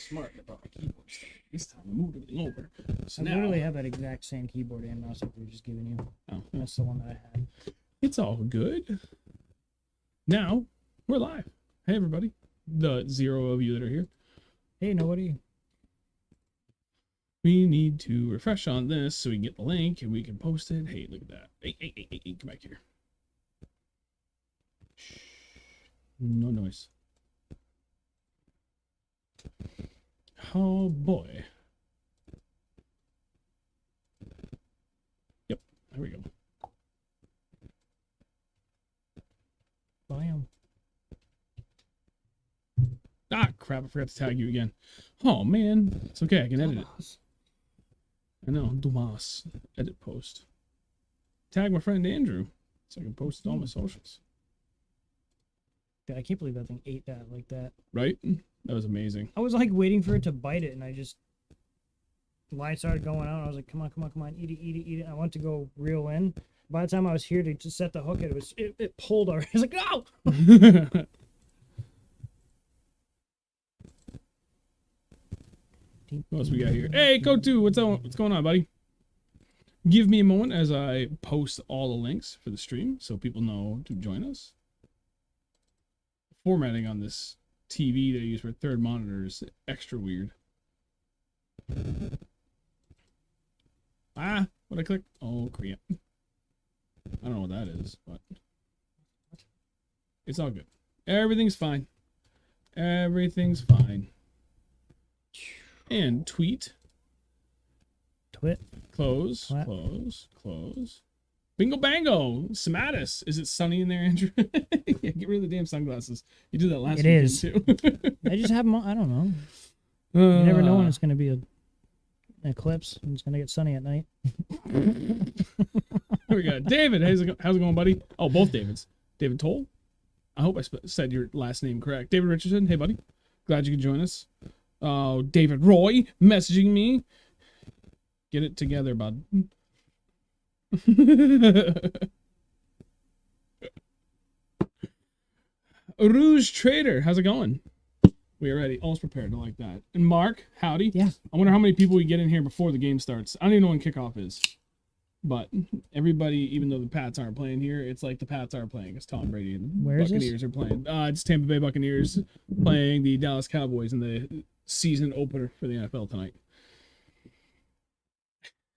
Smart about my keyboard stand. This time I moved everything over. So I now, literally have that exact same keyboard and mouse that we were just giving you. oh, That's the one that I had. it's all good. Now we're live. Hey everybody, the 0 of you that are here. Hey, nobody. We need to refresh on this so we can get the link and we can post it. Hey, look at that. Hey, come back here. Shh. No noise. Oh boy. Yep, there we go. Bam. Ah, crap, I forgot to tag you again. Oh man, it's okay, I can edit it. I know, Dumas. Edit post. Tag my friend Andrew so I can post it on my socials. Dude, I can't believe that thing ate that like that. Right? That was amazing. I was like waiting for it to bite it, and I just... The light started going out, and I was like, come on, eat it. I went to go reel in. By the time I was here to just set the hook, it pulled already. I was like, no! What else we got here? Hey, Kotu, what's going on, buddy? Give me a moment as I post all the links for the stream so people know to join us. Formatting on this TV that I use for third monitor is extra weird. Ah, what I click? Oh, crap. I don't know what that is, but it's all good. Everything's fine. Everything's fine. And tweet. Twit. Close. What? Close. Bingo bango. Samatus. Is it sunny in there, Andrew? Yeah, get rid of the damn sunglasses. You did that last weekend too. I just have them on. I don't know. You never know when it's going to be an eclipse and it's going to get sunny at night. Here we go. David, how's it going, buddy? Oh, both Davids. David Toll. I hope I said your last name correct. David Richardson. Hey, buddy. Glad you could join us. Oh, David Roy messaging me. Get it together, bud. Rouge Trader, how's it going? We are ready. Almost prepared. I like that. And Mark, howdy. Yeah. I wonder how many people we get in here before the game starts. I don't even know when kickoff is. But everybody, even though the Pats aren't playing here, it's like the Pats are playing. It's Tom Brady and the Buccaneers are playing. It's Tampa Bay Buccaneers playing the Dallas Cowboys in the season opener for the NFL tonight.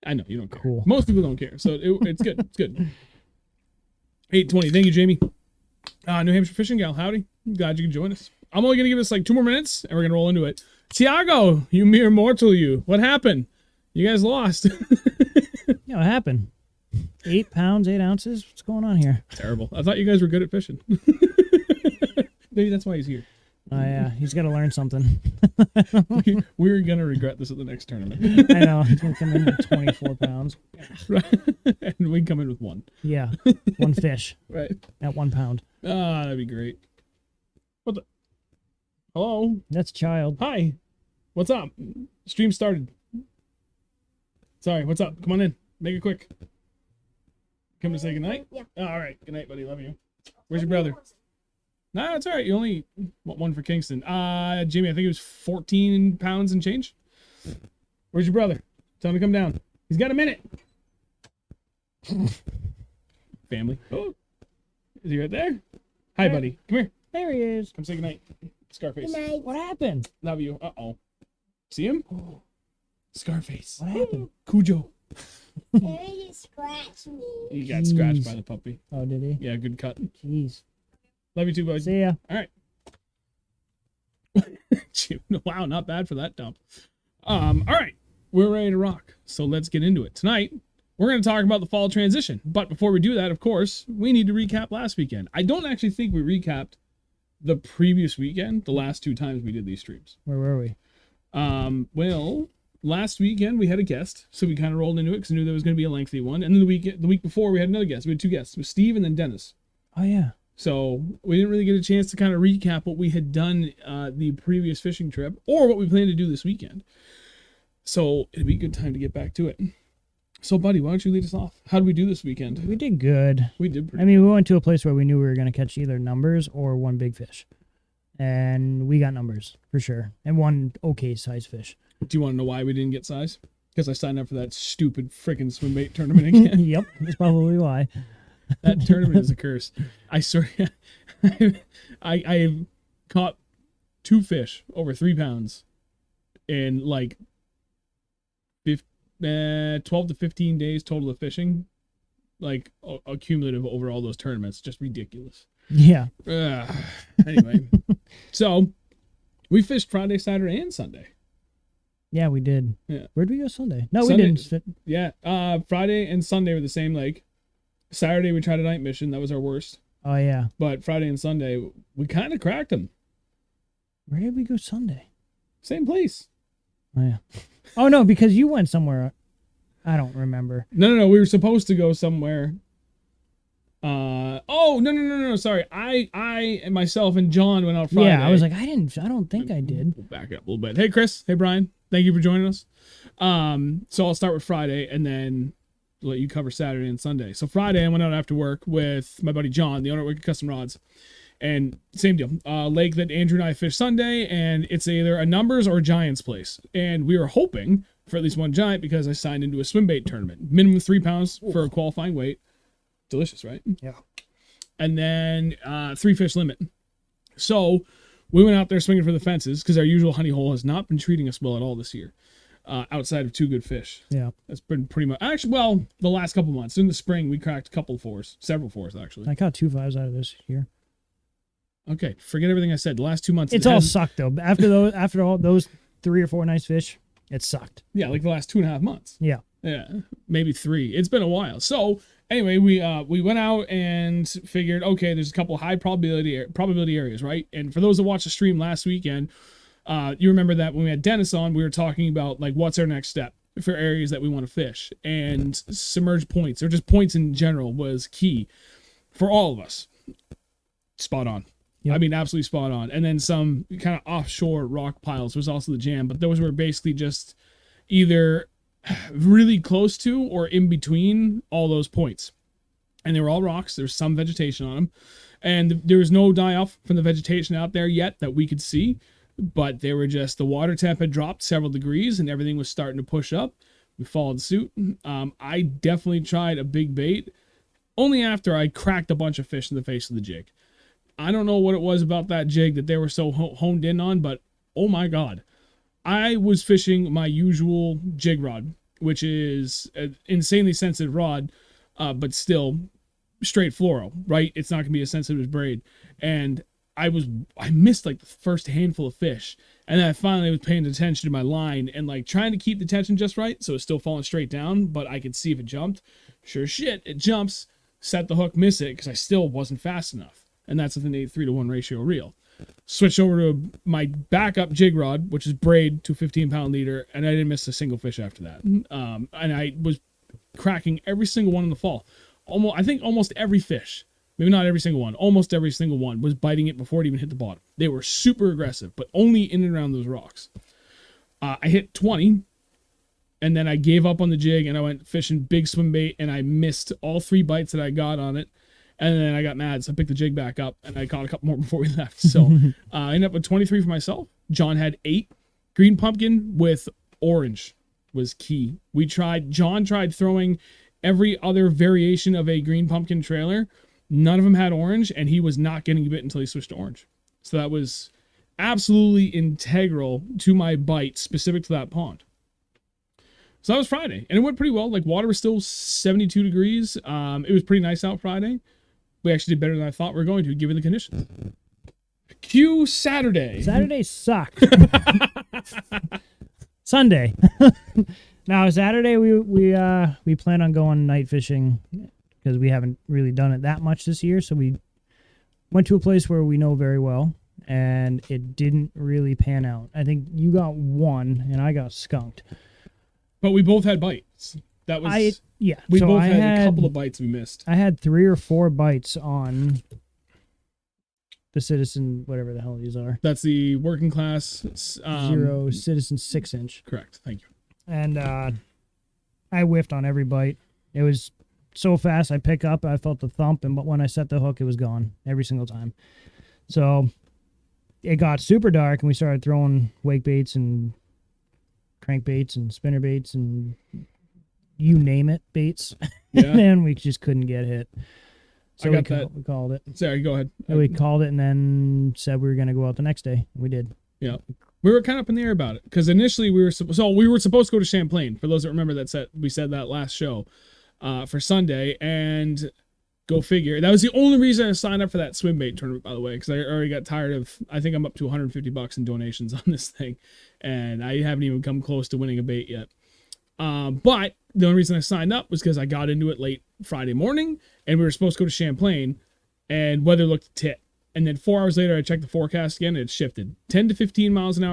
I know, you don't care. Cool. Most people don't care, so it's good. It's good. 8:20. Thank you, Jamie. New Hampshire Fishing Gal, howdy. Glad you can join us. I'm only going to give us like 2 more minutes, and we're going to roll into it. Tiago, you mere mortal, you. What happened? You guys lost. Yeah, what happened? 8 pounds, 8 ounces? What's going on here? Terrible. I thought you guys were good at fishing. Maybe that's why he's here. Oh, yeah. He's got to learn something. We're going to regret this at the next tournament. I know. He's going to come in with 24 pounds. Right. And we come in with 1. Yeah. 1 fish. Right. At 1 pound. That'd be great. What the? Hello? That's child. Hi. What's up? Stream started. Sorry, what's up? Come on in. Make it quick. Come to say goodnight? Yeah. Oh, all right. Good night, buddy. Love you. Where's your brother? No, it's all right. You only want 1 for Kingston. Jimmy, I think it was 14 pounds and change. Where's your brother? Tell him to come down. He's got a minute. Family. Oh. Is he right there? Hi, buddy. Come here. There he is. Come say goodnight. Scarface. Good night. What happened? Love you. Uh-oh. See him? Scarface. What happened? Cujo. Harry just scratched me. He got scratched by the puppy. Oh, did he? Yeah, good cut. Jeez. Love you too, buddy. See ya. All right. Wow, not bad for that dump. All right. We're ready to rock. So let's get into it. Tonight, we're going to talk about the fall transition. But before we do that, of course, we need to recap last weekend. I don't actually think we recapped the previous weekend, the last 2 times we did these streams. Where were we? Well, last weekend we had a guest, so we kind of rolled into it because I knew there was going to be a lengthy one. And then the week before we had another guest. We had 2 guests. It was Steve and then Dennis. Oh, yeah. So we didn't really get a chance to kind of recap what we had done the previous fishing trip or what we plan to do this weekend. So it'd be a good time to get back to it. So, buddy, why don't you lead us off? How did we do this weekend? We did good. We did pretty I mean, we went to a place where we knew we were going to catch either numbers or one big fish. And we got numbers, for sure. And one okay size fish. Do you want to know why we didn't get size? Because I signed up for that stupid freaking swimbait tournament again. Yep, that's probably why. That tournament is a curse. I swear, I caught 2 fish over 3 pounds in like 12 to 15 days total of fishing. Like a cumulative over all those tournaments. Just ridiculous. Yeah. Anyway, so we fished Friday, Saturday, and Sunday. Yeah, we did. Yeah. Where'd we go Sunday? No, Sunday, we didn't. Yeah. Friday and Sunday were the same lake. Saturday we tried a night mission. That was our worst. Oh, yeah. But Friday and Sunday we kind of cracked them. Where did we go Sunday? Same place. Oh, yeah. Oh, no, because you went somewhere. I don't remember. No. We were supposed to go somewhere. No. Sorry. I and myself and John went out Friday. Yeah, I was like, I don't think I did. We'll back it up a little bit. Hey, Chris. Hey, Brian. Thank you for joining us. So I'll start with Friday and then let you cover Saturday and Sunday. So Friday, I went out after work with my buddy John, the owner of Wicked Custom Rods. And same deal. Lake that Andrew and I fished Sunday, and it's either a numbers or a giants place. And we were hoping for at least one giant because I signed into a swimbait tournament. Minimum 3 pounds for a qualifying weight. Delicious, right? Yeah. And then 3 fish limit. So we went out there swinging for the fences because our usual honey hole has not been treating us well at all this year. Outside of 2 good fish. Yeah. That's been pretty much, actually, well, the last couple months. In the spring, we cracked a couple of 4s, several 4s, actually. I caught 2 5s out of this year. Okay, forget everything I said. The last 2 months. It's all sucked, though. After all those 3 or 4 nice fish, it sucked. Yeah, like the last 2.5 months. Yeah. Yeah, maybe 3. It's been a while. So anyway, we went out and figured, okay, there's a couple high probability areas, right? And for those that watched the stream last weekend, you remember that when we had Dennis on, we were talking about like what's our next step for areas that we want to fish, and submerged points or just points in general was key for all of us. Spot on. Yep. I mean, absolutely spot on. And then some kind of offshore rock piles was also the jam, but those were basically just either really close to or in between all those points. And they were all rocks. There's some vegetation on them. And there was no die-off from the vegetation out there yet that we could see. But they were just, the water temp had dropped several degrees and everything was starting to push up. We followed suit. I definitely tried a big bait only after I cracked a bunch of fish in the face of the jig. I don't know what it was about that jig that they were so honed in on, but oh my God. I was fishing my usual jig rod, which is an insanely sensitive rod, but still straight fluoro, right? It's not going to be as sensitive as braid. And I missed like the first handful of fish. And then I finally was paying attention to my line and like trying to keep the tension just right. So it's still falling straight down, but I could see if it jumped. Sure shit, it jumps, set the hook, miss it because I still wasn't fast enough. And that's with an 8:3-to-1 ratio reel. Switched over to my backup jig rod, which is braid to 15-pound leader, and I didn't miss a single fish after that. And I was cracking every single one in the fall. I think almost every fish, maybe not every single one, almost every single one was biting it before it even hit the bottom. They were super aggressive, but only in and around those rocks. I hit 20, and then I gave up on the jig, and I went fishing big swim bait, and I missed all 3 bites that I got on it. And then I got mad, so I picked the jig back up, and I caught a couple more before we left. So I ended up with 23 for myself. John had 8. Green pumpkin with orange was key. John tried throwing every other variation of a green pumpkin trailer. None of them had orange, and he was not getting a bit until he switched to orange. So that was absolutely integral to my bite specific to that pond. So that was Friday, and it went pretty well. Like, water was still 72 degrees. It was pretty nice out Friday. We actually did better than I thought we were going to, given the conditions. Cue Saturday. Saturday sucked. Sunday. Now, Saturday, we plan on going night fishing because we haven't really done it that much this year. So we went to a place where we know very well, and it didn't really pan out. I think you got 1, and I got skunked. But we both had bites. That was we so both had a couple of bites we missed. I had 3 or 4 bites on the Citizen, whatever the hell these are. That's the working class 0 Citizen 6-inch. Correct. Thank you. And I I whiffed on every bite. It was so fast. I pick up, I felt the thump, and but when I set the hook, it was gone every single time. So it got super dark, and we started throwing wake baits and crankbaits and spinner baits and you name it baits, Yeah. and we just couldn't get hit. So I got that. we called it. Sorry, go ahead. And we called it, and then said we were going to go out the next day. We did. Yeah. We were kind of up in the air about it because initially we were supposed to go to Champlain. For those that remember we said that last show for Sunday, and go figure. That was the only reason I signed up for that swim bait tournament, by the way, because I already got tired of. I think I'm up to $150 in donations on this thing, and I haven't even come close to winning a bait yet. But the only reason I signed up was because I got into it late Friday morning, and we were supposed to go to Champlain, and weather looked tit. And then 4 hours later, I checked the forecast again, and it shifted. 10 to 15 mile an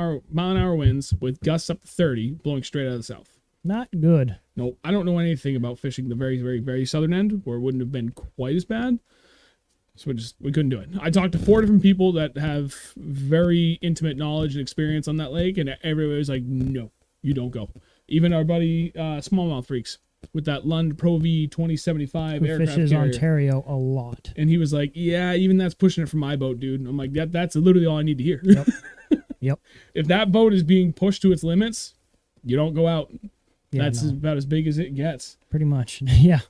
hour winds with gusts up to 30, blowing straight out of the south. Not good. No, I don't know anything about fishing the very, very, very southern end, where it wouldn't have been quite as bad. So we couldn't do it. I talked to 4 different people that have very intimate knowledge and experience on that lake, and everybody was like, no, you don't go. Even our buddy Smallmouth Freaks with that Lund Pro V 2075 Who aircraft fishes carrier. Ontario a lot. And he was like, yeah, even that's pushing it from my boat, dude. And I'm like, that's literally all I need to hear. Yep. Yep. If that boat is being pushed to its limits, you don't go out. Yeah, That's no, about as big as it gets. pretty much. Yeah.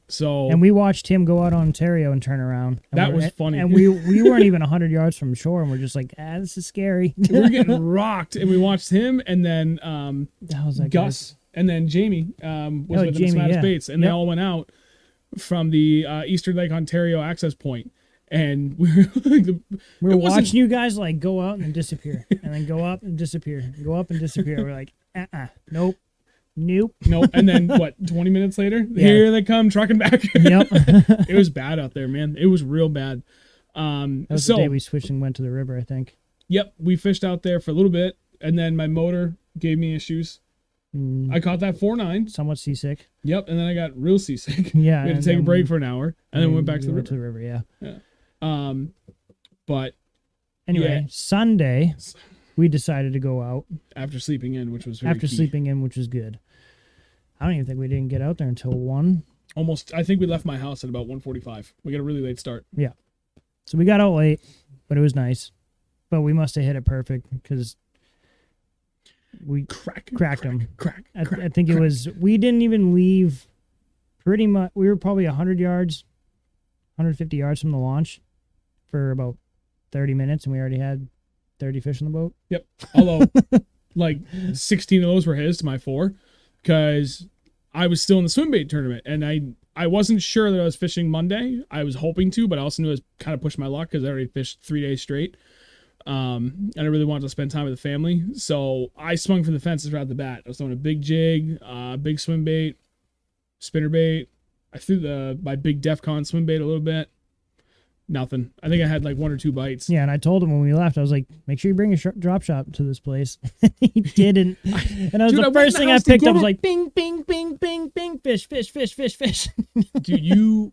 So And we watched him go out on Ontario and turn around. And That was funny. And we weren't even 100 yards from shore, and we're just like, this is scary. we were getting rocked, and we watched him, and then That was like Gus, and then Jamie was with him, Jamie, Smash yeah. Baits, and they Yep. all went out from the Eastern Lake Ontario access point, and we were like, We were it wasn't- watching you guys like go out and then disappear, and then go up and disappear, and go up and disappear. We're like, nope. no, and then what? 20 minutes later, Yeah. here they come trucking back. Yep. It was bad out there, man. It was real bad. That was So the day we switched and went to the river, I think. yep, we fished out there for a little bit, and then my motor gave me issues. I caught that 4.9. Somewhat seasick. Yep, and then I got real seasick. Yeah. We had and to take a then break for an hour, and then we went back to the river. Yeah. But Anyway, Yeah. Sunday, we decided to go out after sleeping in, which was very after key. sleeping in, which was good. I don't even think we didn't get out there until 1. Almost, I think we left my house at about 1:45. We got a really late start. So we got out late, but it was nice. But we must have hit it perfect because we cracked them. I think it was, we didn't even leave pretty much, we were probably 100 yards, 150 yards from the launch for about 30 minutes, and we already had 30 fish on the boat. Yep. Although, like 16 of those were his to my 4, because I was still in the swim bait tournament, and I wasn't sure that I was fishing Monday. I was hoping to, but I also knew I was kind of pushing my luck because I already fished 3 days straight. And I really wanted to spend time with the family, so I swung for the fences right at the bat. I was throwing a big jig, big swim bait, spinner bait. I threw my big DEFCON swim bait a little bit. Nothing. I think I had like 1 or 2 bites. Yeah, and I told him when we left, I was like, make sure you bring a drop shot to this place. He didn't. And Dude, the I went in first the thing I house to picked go up was to- like, bing, bing, bing, bing, bing, fish, fish, fish, fish, fish. Dude,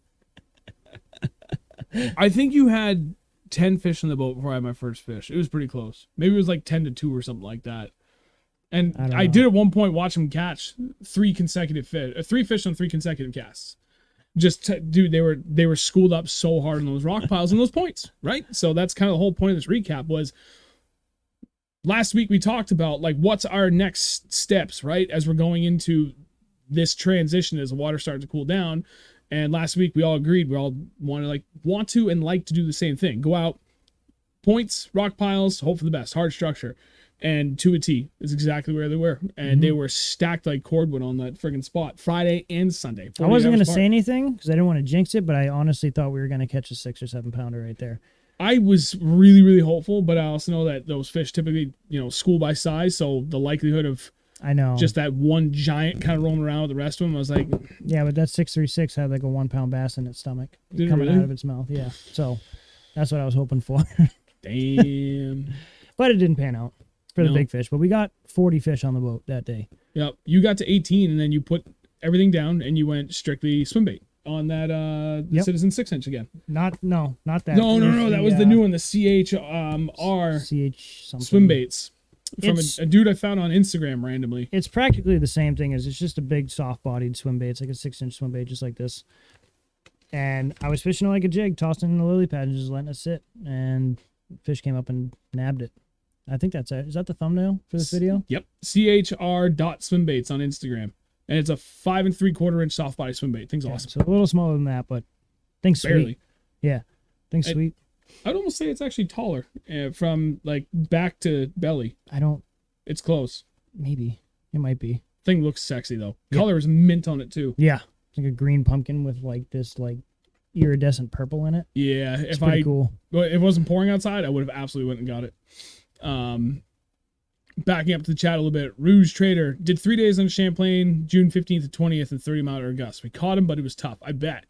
I think you had 10 fish in the boat before I had my first fish. It was pretty close. Maybe it was like 10 to 2 or something like that. And I don't I know. did at one point watch him catch 3 consecutive fish, 3 fish on 3 consecutive casts. Dude, they were schooled up so hard on those rock piles and those points, right? So that's kind of the whole point of this recap was last week we talked about like what's our next steps, right? As we're going into this transition as the water starts to cool down. And last week we all agreed we all want to and like to do the same thing. Go out, points, rock piles, hope for the best, hard structure. And to a T is exactly where they were. And they were stacked like cordwood on that friggin' spot Friday and Sunday. I wasn't 48 going to hours say apart. anything because I didn't want to jinx it, but I honestly thought we were going to catch a 6 or 7 pounder right there. I was really, really hopeful, but I also know that those fish typically, school by size. So the likelihood of I know. just that one giant kind of roaming around with the rest of them, I was like, Yeah, but that 636 had like a 1 pound bass in its stomach Did it coming really? out of its mouth. Yeah. So that's what I was hoping for. damn. But it didn't pan out for the No. big fish. But we got 40 fish on the boat that day. Yep. You got to 18 and then you put everything down and you went strictly swim bait on that Yep. Citizen 6-inch again. Not that. No. That was the new one, the CHR CH something. swim baits. from It's- a dude I found on Instagram randomly. It's practically the same thing as it's just a big soft-bodied swim bait. It's like a 6-inch swim bait, just like this. And I was fishing like a jig, tossed it in the lily pad and just letting it sit. And fish came up and nabbed it. I think that's it. Is that the thumbnail for this video? Yep. CHR.swimbaits on Instagram. And it's a 5 3/4 inch soft body swim bait. Thing's Yeah, awesome. so a little smaller than that, but thing's Barely. sweet. Yeah, thing's I- sweet. I'd almost say it's actually taller from like back to belly. I don't. It's close. Maybe it might be. Thing looks sexy though. Yeah. Color is mint on it too. Yeah, it's like a green pumpkin with like this like iridescent purple in it. Yeah. It's If pretty cool. well, if it wasn't pouring outside, I would have absolutely went and got it. Backing up to the chat a little bit, Rouge Trader did 3 days on Champlain, June 15th to 20th, and 30 mile gust. We caught him, but it was tough. I bet.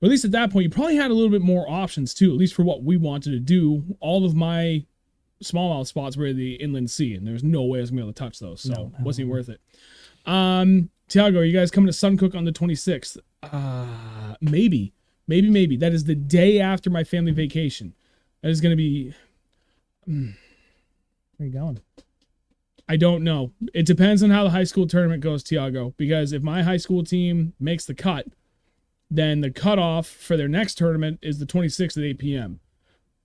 But at least at that point, you probably had a little bit more options too, at least for what we wanted to do. All of my smallmouth spots were the inland sea, and there's no way I was gonna be able to touch those, so No, wasn't even worth it. Tiago, you guys coming to Suncook on the 26th? Maybe. That is the day after my family vacation. That is gonna be. Where you going? I don't know. It depends on how the high school tournament goes, Tiago. Because if my high school team makes the cut, then the cutoff for their next tournament is the 26th at 8 p.m.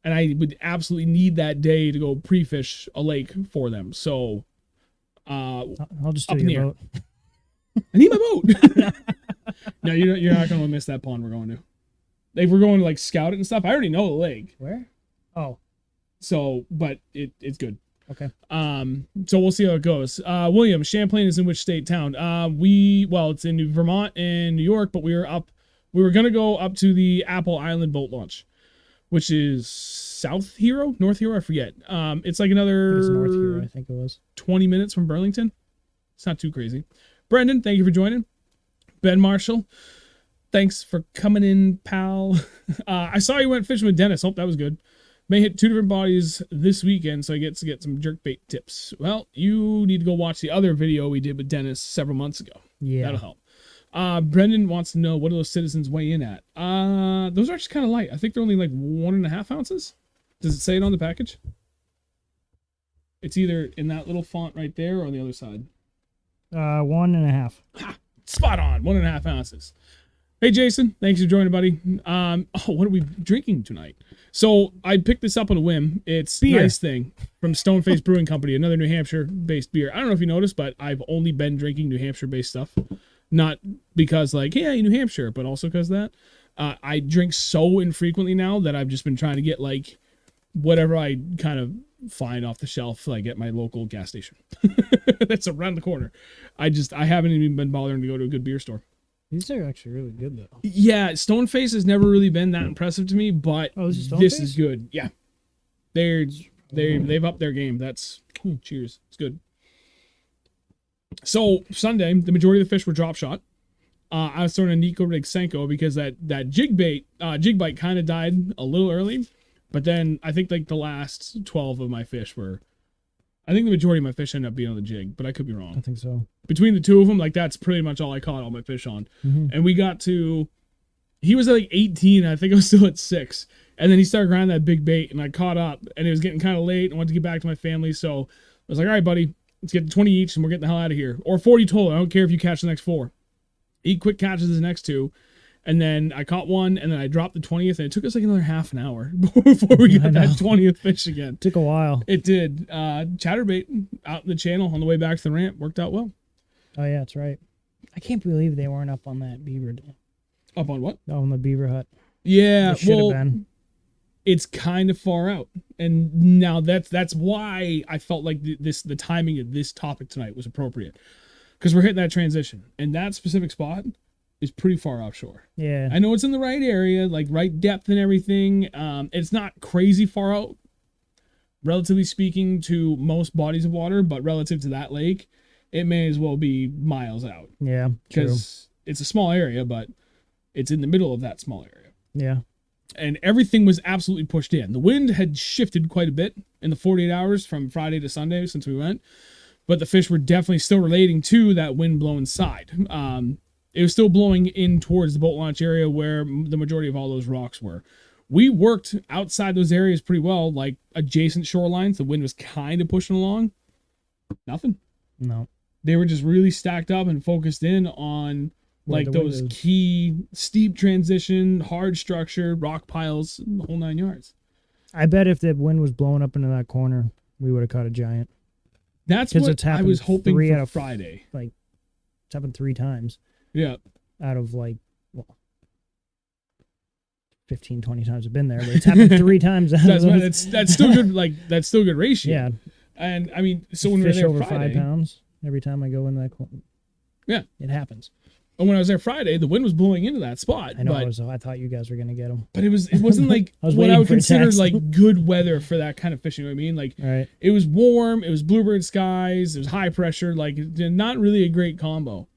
And I would absolutely need that day to go pre-fish a lake for them. So, I'll just Up do in the your air. boat. I need my boat. No, you're not going to miss that pond we're going to. If we're going to like scout it and stuff, I already know the lake. Where? Oh, So, but it's good. okay. So we'll see how it goes. William, Champlain is in which state town? It's in Vermont and New York, but we were gonna go up to the Apple Island boat launch, which is North Hero, I forget. It's like I think another it's north here. I think it was. 20 minutes from Burlington. It's not too crazy. Brendan, thank you for joining. Ben Marshall, thanks for coming in, pal. I saw you went fishing with Dennis. Hope that was good. May hit 2 different bodies this weekend, so I get to get some jerkbait tips. Well, you need to go watch the other video we did with Dennis several months ago. Yeah. That'll help. Brendan wants to know, what do those citizens weigh in at? Those are actually kind of light. I think they're only like 1.5 ounces. Does it say it on the package? It's either in that little font right there or on the other side. 1.5. Spot on, 1.5 ounces. Hey Jason, thanks for joining, buddy. What are we drinking tonight? So I picked this up on a whim. It's Beer. Nice Thing from Stoneface Brewing Company, another New Hampshire-based beer. I don't know if you noticed, but I've only been drinking New Hampshire-based stuff. Not because like, hey, New Hampshire, but also because that. I drink so infrequently now that I've just been trying to get like whatever I kind of find off the shelf, like at my local gas station. That's around the corner. I haven't even been bothering to go to a good beer store. These are actually really good though. Yeah, Stoneface has never really been that impressive to me, but Oh, this is this Stoneface? is good. Yeah, they've upped their game. That's cheers. It's good. So Sunday, the majority of the fish were drop shot. I was throwing a Nico rig Senko because that jig bite kind of died a little early, but then I think like the last 12 of my fish were. I think the majority of my fish ended up being on the jig, but I could be wrong. I think so. Between the two of them, like that's pretty much all I caught all my fish on. Mm-hmm. And we got to, he was at like 18. I think I was still at 6. And then he started grinding that big bait, and I caught up, and it was getting kind of late. I wanted to get back to my family, so I was like, all right, buddy, let's get to 20 each, and we're getting the hell out of here. Or 40 total. I don't care if you catch the next 4. He quick catches the next 2. And then I caught one, and then I dropped the 20th, and it took us like another half an hour before we got that 20th fish again. Took a while. It did. Chatterbait out in the channel on the way back to the ramp worked out well. Oh yeah, that's right. I can't believe they weren't up on that beaver. Up on what? On the beaver hut. Yeah, They should well, have been. it's kind of far out, and now that's why I felt like the timing of this topic tonight was appropriate, because we're hitting that transition, and that specific spot is pretty far offshore. Yeah. I know it's in the right area, like right depth and everything. It's not crazy far out, relatively speaking, to most bodies of water, but relative to that lake, it may as well be miles out, Yeah. True. because it's a small area, but it's in the middle of that small area. Yeah. And everything was absolutely pushed in. The wind had shifted quite a bit in the 48 hours from Friday to Sunday since we went, but the fish were definitely still relating to that wind blowing side. It was still blowing in towards the boat launch area where the majority of all those rocks were. We worked outside those areas pretty well, like adjacent shorelines. The wind was kind of pushing along. Nothing. No. They were just really stacked up and focused in on Where like the wind those is. key steep transition, hard structure, rock piles, the whole 9 yards. I bet if the wind was blowing up into that corner, we would have caught a giant. That's 'Cause what it's I happened was hoping 3 for out of Friday. It's happened 3 times Yeah. out of 15, 20 times I've been there, but it's happened 3 times. Out of those. That's still good. Like that's still good ratio. Yeah. And I mean, so when we were Fish there over Friday, 5 pounds every time I go in that corner. Yeah. It happens. and when I was there Friday, the wind was blowing into that spot. I know. But, I thought you guys were gonna get them. but it wasn't like I was what I waiting would for a consider text. like good weather for that kind of fishing. You know what I mean? Like All right. it was warm, it was bluebird skies, it was high pressure, like not really a great combo.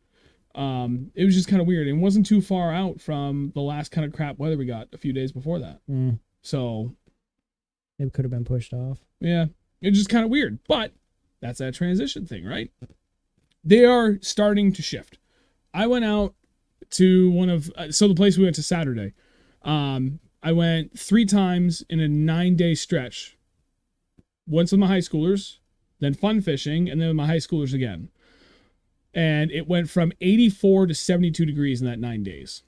It was just kind of weird. It wasn't too far out from the last kind of crap weather we got a few days before that. So It could have been pushed off. yeah, it's just kind of weird. But that's that transition thing, right? They are starting to shift. I went out to one of the place we went to Saturday. I went 3 times in a 9-day stretch. Once with my high schoolers, then fun fishing, and then with my high schoolers again. And it went from 84 to 72 degrees in that 9 days.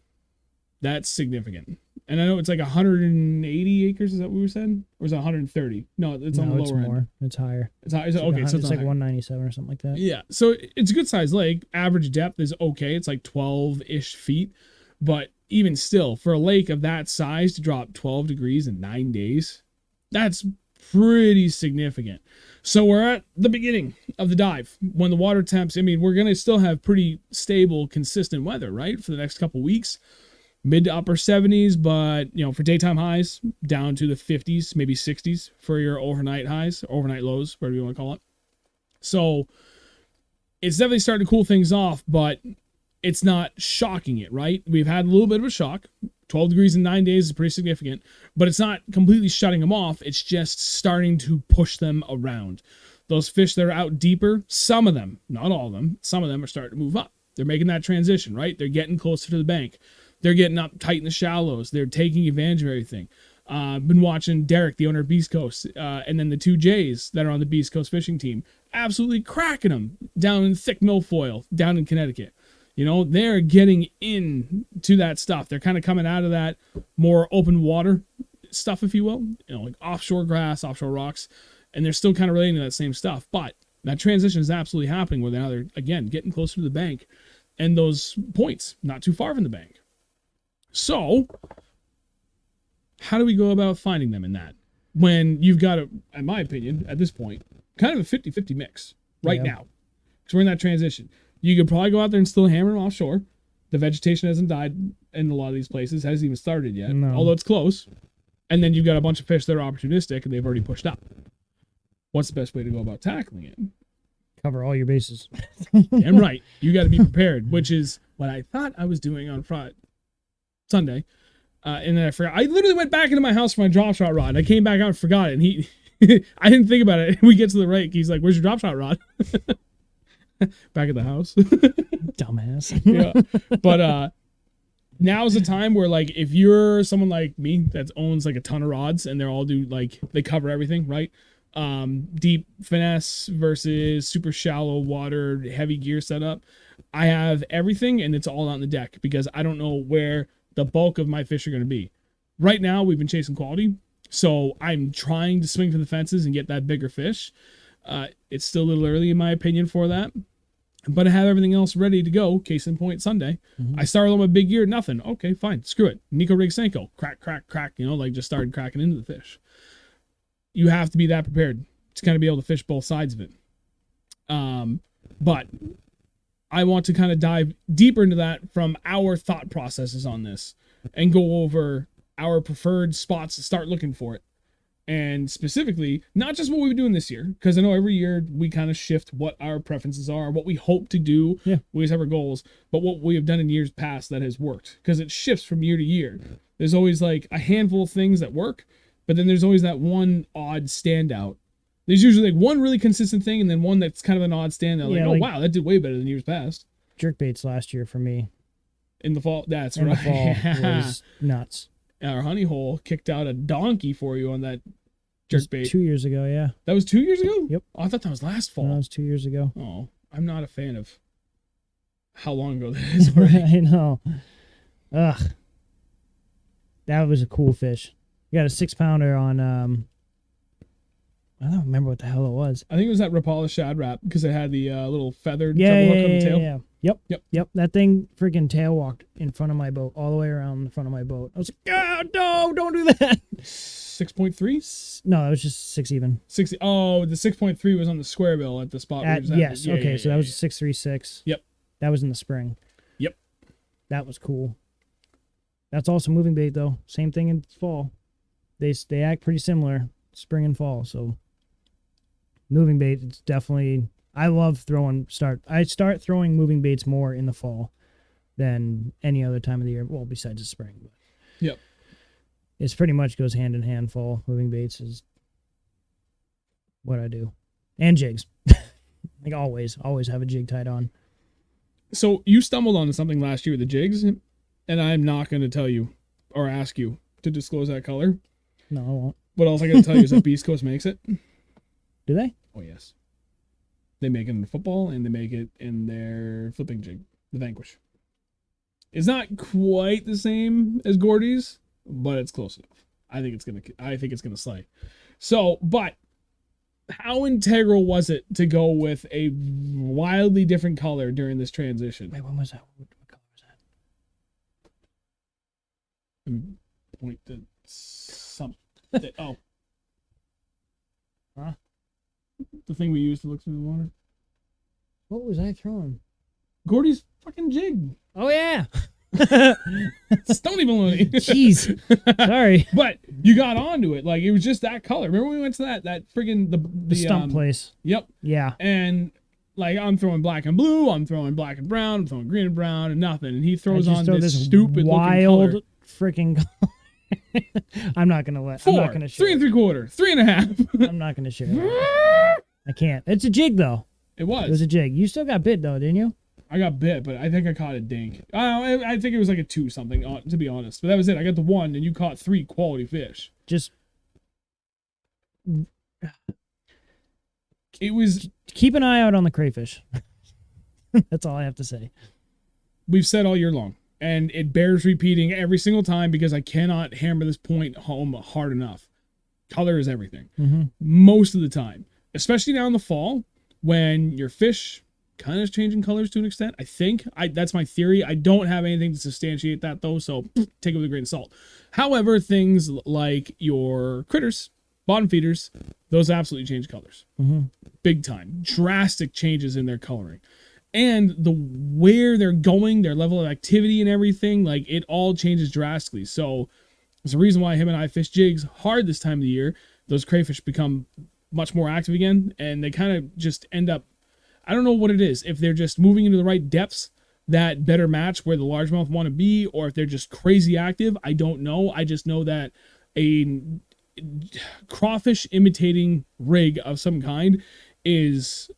That's significant. And I know it's like 180 acres. Is that what we said? Or is it 130? No, it's on the lower more. end. It's higher. It's high. It's Okay, like so it's like higher. 197 or something like that. Yeah, so it's a good sized lake. Average depth is okay. It's like 12-ish feet. But even still, for a lake of that size to drop 12 degrees in 9 days, that's pretty significant. So we're at the beginning of the dive. When the water temps, I mean, we're going to still have pretty stable, consistent weather, right? For the next couple weeks. Mid to upper 70s, but, for daytime highs, down to the 50s, maybe 60s for your overnight highs, overnight lows, whatever you want to call it. So it's definitely starting to cool things off, but it's not shocking it, right? We've had a little bit of a shock. 12 degrees in 9 days is pretty significant, but it's not completely shutting them off. It's just starting to push them around. Those fish that are out deeper, some of them, not all of them, some of them are starting to move up. They're making that transition, right? They're getting closer to the bank. They're getting up tight in the shallows. They're taking advantage of everything. Been watching Derek, the owner of Beast Coast, and then the 2 Jays that are on the Beast Coast fishing team, absolutely cracking them down in thick milfoil down in Connecticut. They're getting into that stuff. They're kind of coming out of that more open water stuff, if you will, like offshore grass, offshore rocks, and they're still kind of relating to that same stuff. But that transition is absolutely happening where now they're, again, getting closer to the bank and those points not too far from the bank. So how do we go about finding them in that? When you've got, in my opinion, at this point, kind of a 50-50 mix right now. Because we're in that transition. You could probably go out there and still hammer them offshore. The vegetation hasn't died in a lot of these places. It hasn't even started yet, although it's close. And then you've got a bunch of fish that are opportunistic and they've already pushed up. What's the best way to go about tackling it? Cover all your bases. And right, you got to be prepared, which is what I thought I was doing on Sunday. And then I forgot. I literally went back into my house for my drop shot rod. I came back out and forgot it. And he, I didn't think about it. We get to the rake. He's like, "Where's your drop shot rod?" Back at the house. Dumbass. Yeah. But now is the time where, like, if you're someone like me that owns like a ton of rods and they're all they cover everything, right? Deep finesse versus super shallow water, heavy gear setup. I have everything and it's all on the deck because I don't know where the bulk of my fish are going to be. Right now, we've been chasing quality. So I'm trying to swing for the fences and get that bigger fish. It's still a little early in my opinion for that, but I have everything else ready to go. Case in point, Sunday. I started on my big gear, nothing. Okay, fine, screw it. Nico rig Senko, crack, crack, crack. Just started cracking into the fish. You have to be that prepared to kind of be able to fish both sides of it. But I want to kind of dive deeper into that from our thought processes on this and go over our preferred spots to start looking for it. And specifically, not just what we've been doing this year, because I know every year we kind of shift what our preferences are, what we hope to do. Yeah. We always have our goals, but what we have done in years past that has worked, because it shifts from year to year. There's always like a handful of things that work, but then there's always that one odd standout. There's usually like one really consistent thing and then one that's kind of an odd standout. Yeah, like, oh, wow, that did way better than years past. Jerkbaits last year for me. In the fall, that's In right. the fall was nuts. our honey hole kicked out a donkey for you on that Just jerkbait. 2 years ago, yeah. That was 2 years ago? Yep. Oh, I thought that was last No, it fall. was 2 years ago. Oh, I'm not a fan of how long ago that is already. I know. Ugh. That was a cool fish. We got a 6-pounder on I don't remember what the hell it was. I think it was that Rapala shad wrap because it had the little feathered Yeah, double yeah, hook on the tail. yeah. Yep. That thing freaking tail walked in front of my boat, all the way around the front of my boat. I was like, oh, no, don't do that. 6.3? No, it was just 6 even. 60. Oh, the 6.3 was on the square bill at the spot. where it was at. Yes, Yeah, okay, yeah, so yeah, that was yeah. a 636. Yep. That was in the spring. Yep. That was cool. That's also moving bait though. Same thing in fall. They act pretty similar, spring and fall. So moving bait, it's definitely. I love throwing. I start throwing moving baits more in the fall than any other time of the year. Well, besides the spring. But Yep. it's pretty much goes hand in hand. Fall moving baits is what I do, and jigs. Like always have a jig tied on. So you stumbled onto something last year with the jigs, and I'm not going to tell you or ask you to disclose that color. No, I won't. What else I got to tell you is that Beast Coast makes it. Do they? Oh, yes. They make it in football, and they make it in their flipping jig, the Vanquish. It's not quite the same as Gordy's, but it's close enough. I think it's gonna slay. So, but how integral was it to go with a wildly different color during this transition? Wait, when was that? What color was that? And point to something. Oh. Huh? The thing we use to look through the water. What was I throwing? Gordy's fucking jig. Oh yeah. Stony baloney. Jeez. Sorry. But you got onto it. Like, it was just that color. Remember when we went to that friggin' The stump place. Yep. Yeah. And like, I'm throwing black and blue, I'm throwing black and brown, I'm throwing green and brown, and nothing. And he throws on this stupid wild looking color. Freaking I'm not gonna let. 4, I'm not gonna share. 3 3/4, 3.5. I'm not gonna share. It. I can't. It's a jig though. It It was was. a jig. You still got bit though, didn't you? I got bit, but I think I caught a dink. I think it was like a 2 something, to be honest. But that was it. I got the 1, and you caught 3 quality fish. Just It was. keep an eye out on the crayfish. That's all I have to say. We've said all year long, and it bears repeating every single time because I cannot hammer this point home hard enough. Color is everything. Mm-hmm. Most of the time, especially now in the fall when your fish kind of changing colors to an extent. I think that's my theory. I don't have anything to substantiate that though, so take it with a grain of salt. However, things like your critters, bottom feeders, those absolutely change colors. Mm-hmm. Big time. Drastic changes in their coloring. And where they're going, their level of activity and everything, like, it all changes drastically. So there's a reason why him and I fish jigs hard this time of the year. Those crayfish become much more active again, and they kind of just end up, I don't know what it is, if they're just moving into the right depths that better match where the largemouth want to be, or if they're just crazy active. I don't know. I just know that a crawfish imitating rig of some kind is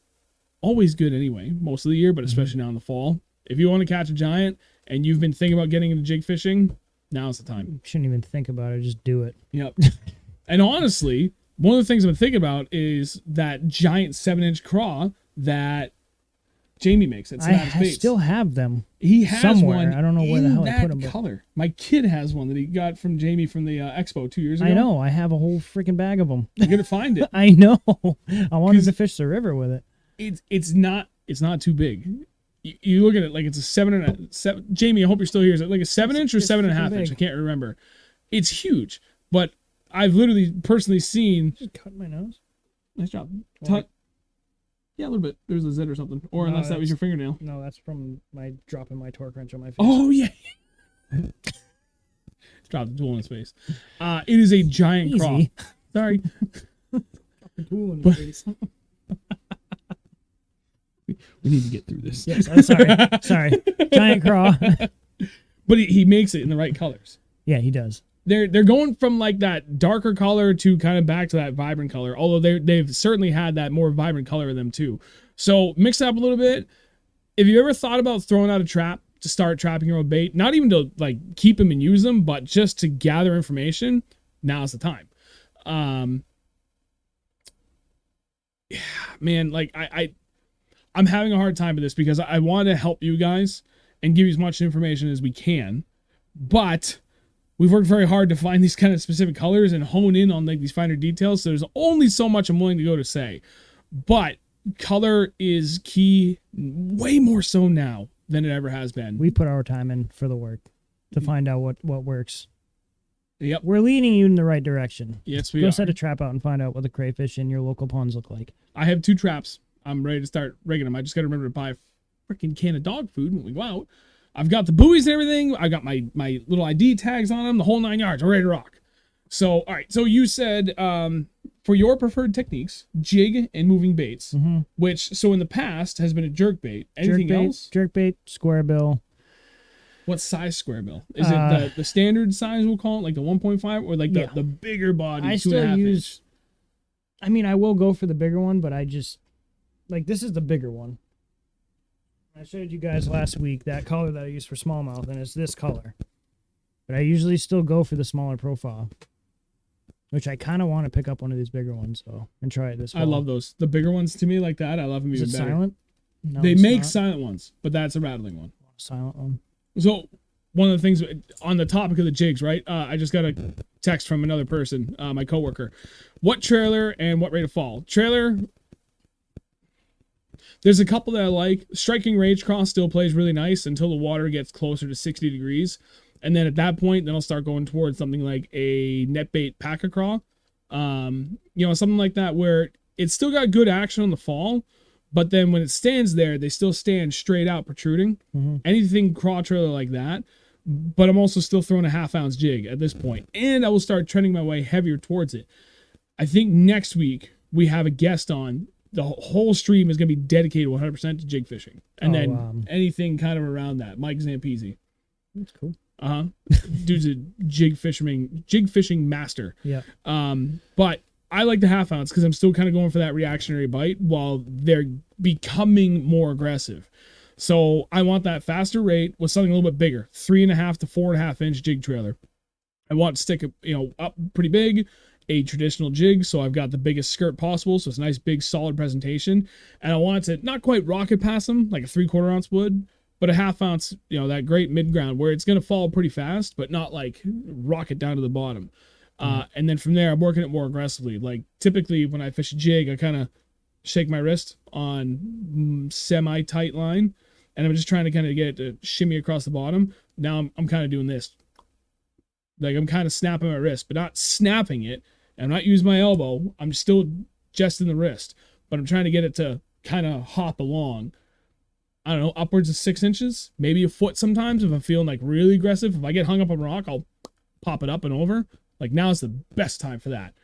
always good anyway, most of the year, but especially now in the fall. If you want to catch a giant and you've been thinking about getting into jig fishing, now's the time. Shouldn't even think about it. Just do it. Yep. And honestly, one of the things I've been thinking about is that giant 7-inch craw that Jamie makes at Sonata's Baits. Still have them. He has somewhere. one. I don't know where the hell I that put 'em, but- color. My kid has one that he got from Jamie from the expo 2 years ago. I know. I have a whole freaking bag of them. You're gonna find it. I know. I wanted 'Cause- to fish the river with it. It's not too big. You look at it like it's a 7. Jamie, I hope you're still here. Is it like a 7-inch or It's 7.5 freaking inch? I big. can't remember. It's huge, but I've literally personally seen. Just cut my nose. Nice job. Why? Yeah, a little bit. There's a zit or something, or No, unless that was that's- your fingernail. No, that's from my dropping my torque wrench on my face. Oh yeah. Drop the tool in his face. It is a giant craw. Easy. Sorry. Tool in But- his face. We need to get through this. Yes, I'm sorry. Giant craw. But he makes it in the right colors. Yeah, he does. They're going from like that darker color to kind of back to that vibrant color. Although they've certainly had that more vibrant color in them too. So mix it up a little bit. If you ever thought about throwing out a trap to start trapping your own bait, not even to like keep them and use them, but just to gather information, now's the time. Yeah, man, like I'm having a hard time with this because I want to help you guys and give you as much information as we can, but we've worked very hard to find these kind of specific colors and hone in on like these finer details. So there's only so much I'm willing to go to say, but color is key, way more so now than it ever has been. We put our time in for the work to find out what works. Yep. We're leading you in the right direction. Yes, we Go are. set a trap out and find out what the crayfish in your local ponds look like. I have 2 traps. I'm ready to start rigging them. I just got to remember to buy a freaking can of dog food when we go out. I've got the buoys and everything. I got my little ID tags on them, the whole 9 yards. We're ready to rock. So, all right. So you said for your preferred techniques, jig and moving baits, which so in the past has been a jerk bait. Anything else? Jerk bait, square bill. What size square bill? Is it the standard size, we'll call it, like the 1.5, or like the bigger body, I 2.5 still use, inch? I mean, I will go for the bigger one, but I just, like, this is the bigger one. I showed you guys last week that color that I use for smallmouth, and it's this color. But I usually still go for the smaller profile, which I kind of want to pick up one of these bigger ones, though, and try it this fall. I love those. The bigger ones to me like that, I love them Is even it better. silent? No, They it's make not. silent ones, but that's a rattling one. Silent one. So one of the things on the topic of the jigs, right? I just got a text from another person, my coworker. What trailer and what rate of fall? Trailer, there's a couple that I like. Striking Rage Cross still plays really nice until the water gets closer to 60 degrees. And then at that point, then I'll start going towards something like a net bait pack-a-craw. Something like that where it's still got good action on the fall, but then when it stands there, they still stand straight out protruding. Anything craw trailer like that. But I'm also still throwing a 1/2 ounce jig at this point, and I will start trending my way heavier towards it. I think next week we have a guest on. The whole stream is going to be dedicated 100% to jig fishing, and anything kind of around that. Mike Zampese. That's cool. Dude's a jig fishing master. Yeah. But I like the 1/2 ounce because I'm still kind of going for that reactionary bite while they're becoming more aggressive. So I want that faster rate with something a little bit bigger, 3.5 to 4.5 inch jig trailer. I want to stick up pretty big, a traditional jig, so I've got the biggest skirt possible, so it's a nice big solid presentation. And I want it to not quite rocket past them like a 3/4 ounce would, but a 1/2 ounce, that great mid ground where it's going to fall pretty fast, but not like rocket down to the bottom. And then from there, I'm working it more aggressively. Like typically when I fish a jig, I kind of shake my wrist on semi-tight line, and I'm just trying to kind of get it to shimmy across the bottom. Now I'm kind of doing this. Like I'm kind of snapping my wrist, but not snapping it. I'm not using my elbow. I'm still just in the wrist, but I'm trying to get it to kind of hop along. I don't know, upwards of 6 inches, maybe a foot sometimes if I'm feeling like really aggressive. If I get hung up on a rock, I'll pop it up and over. Like now is the best time for that.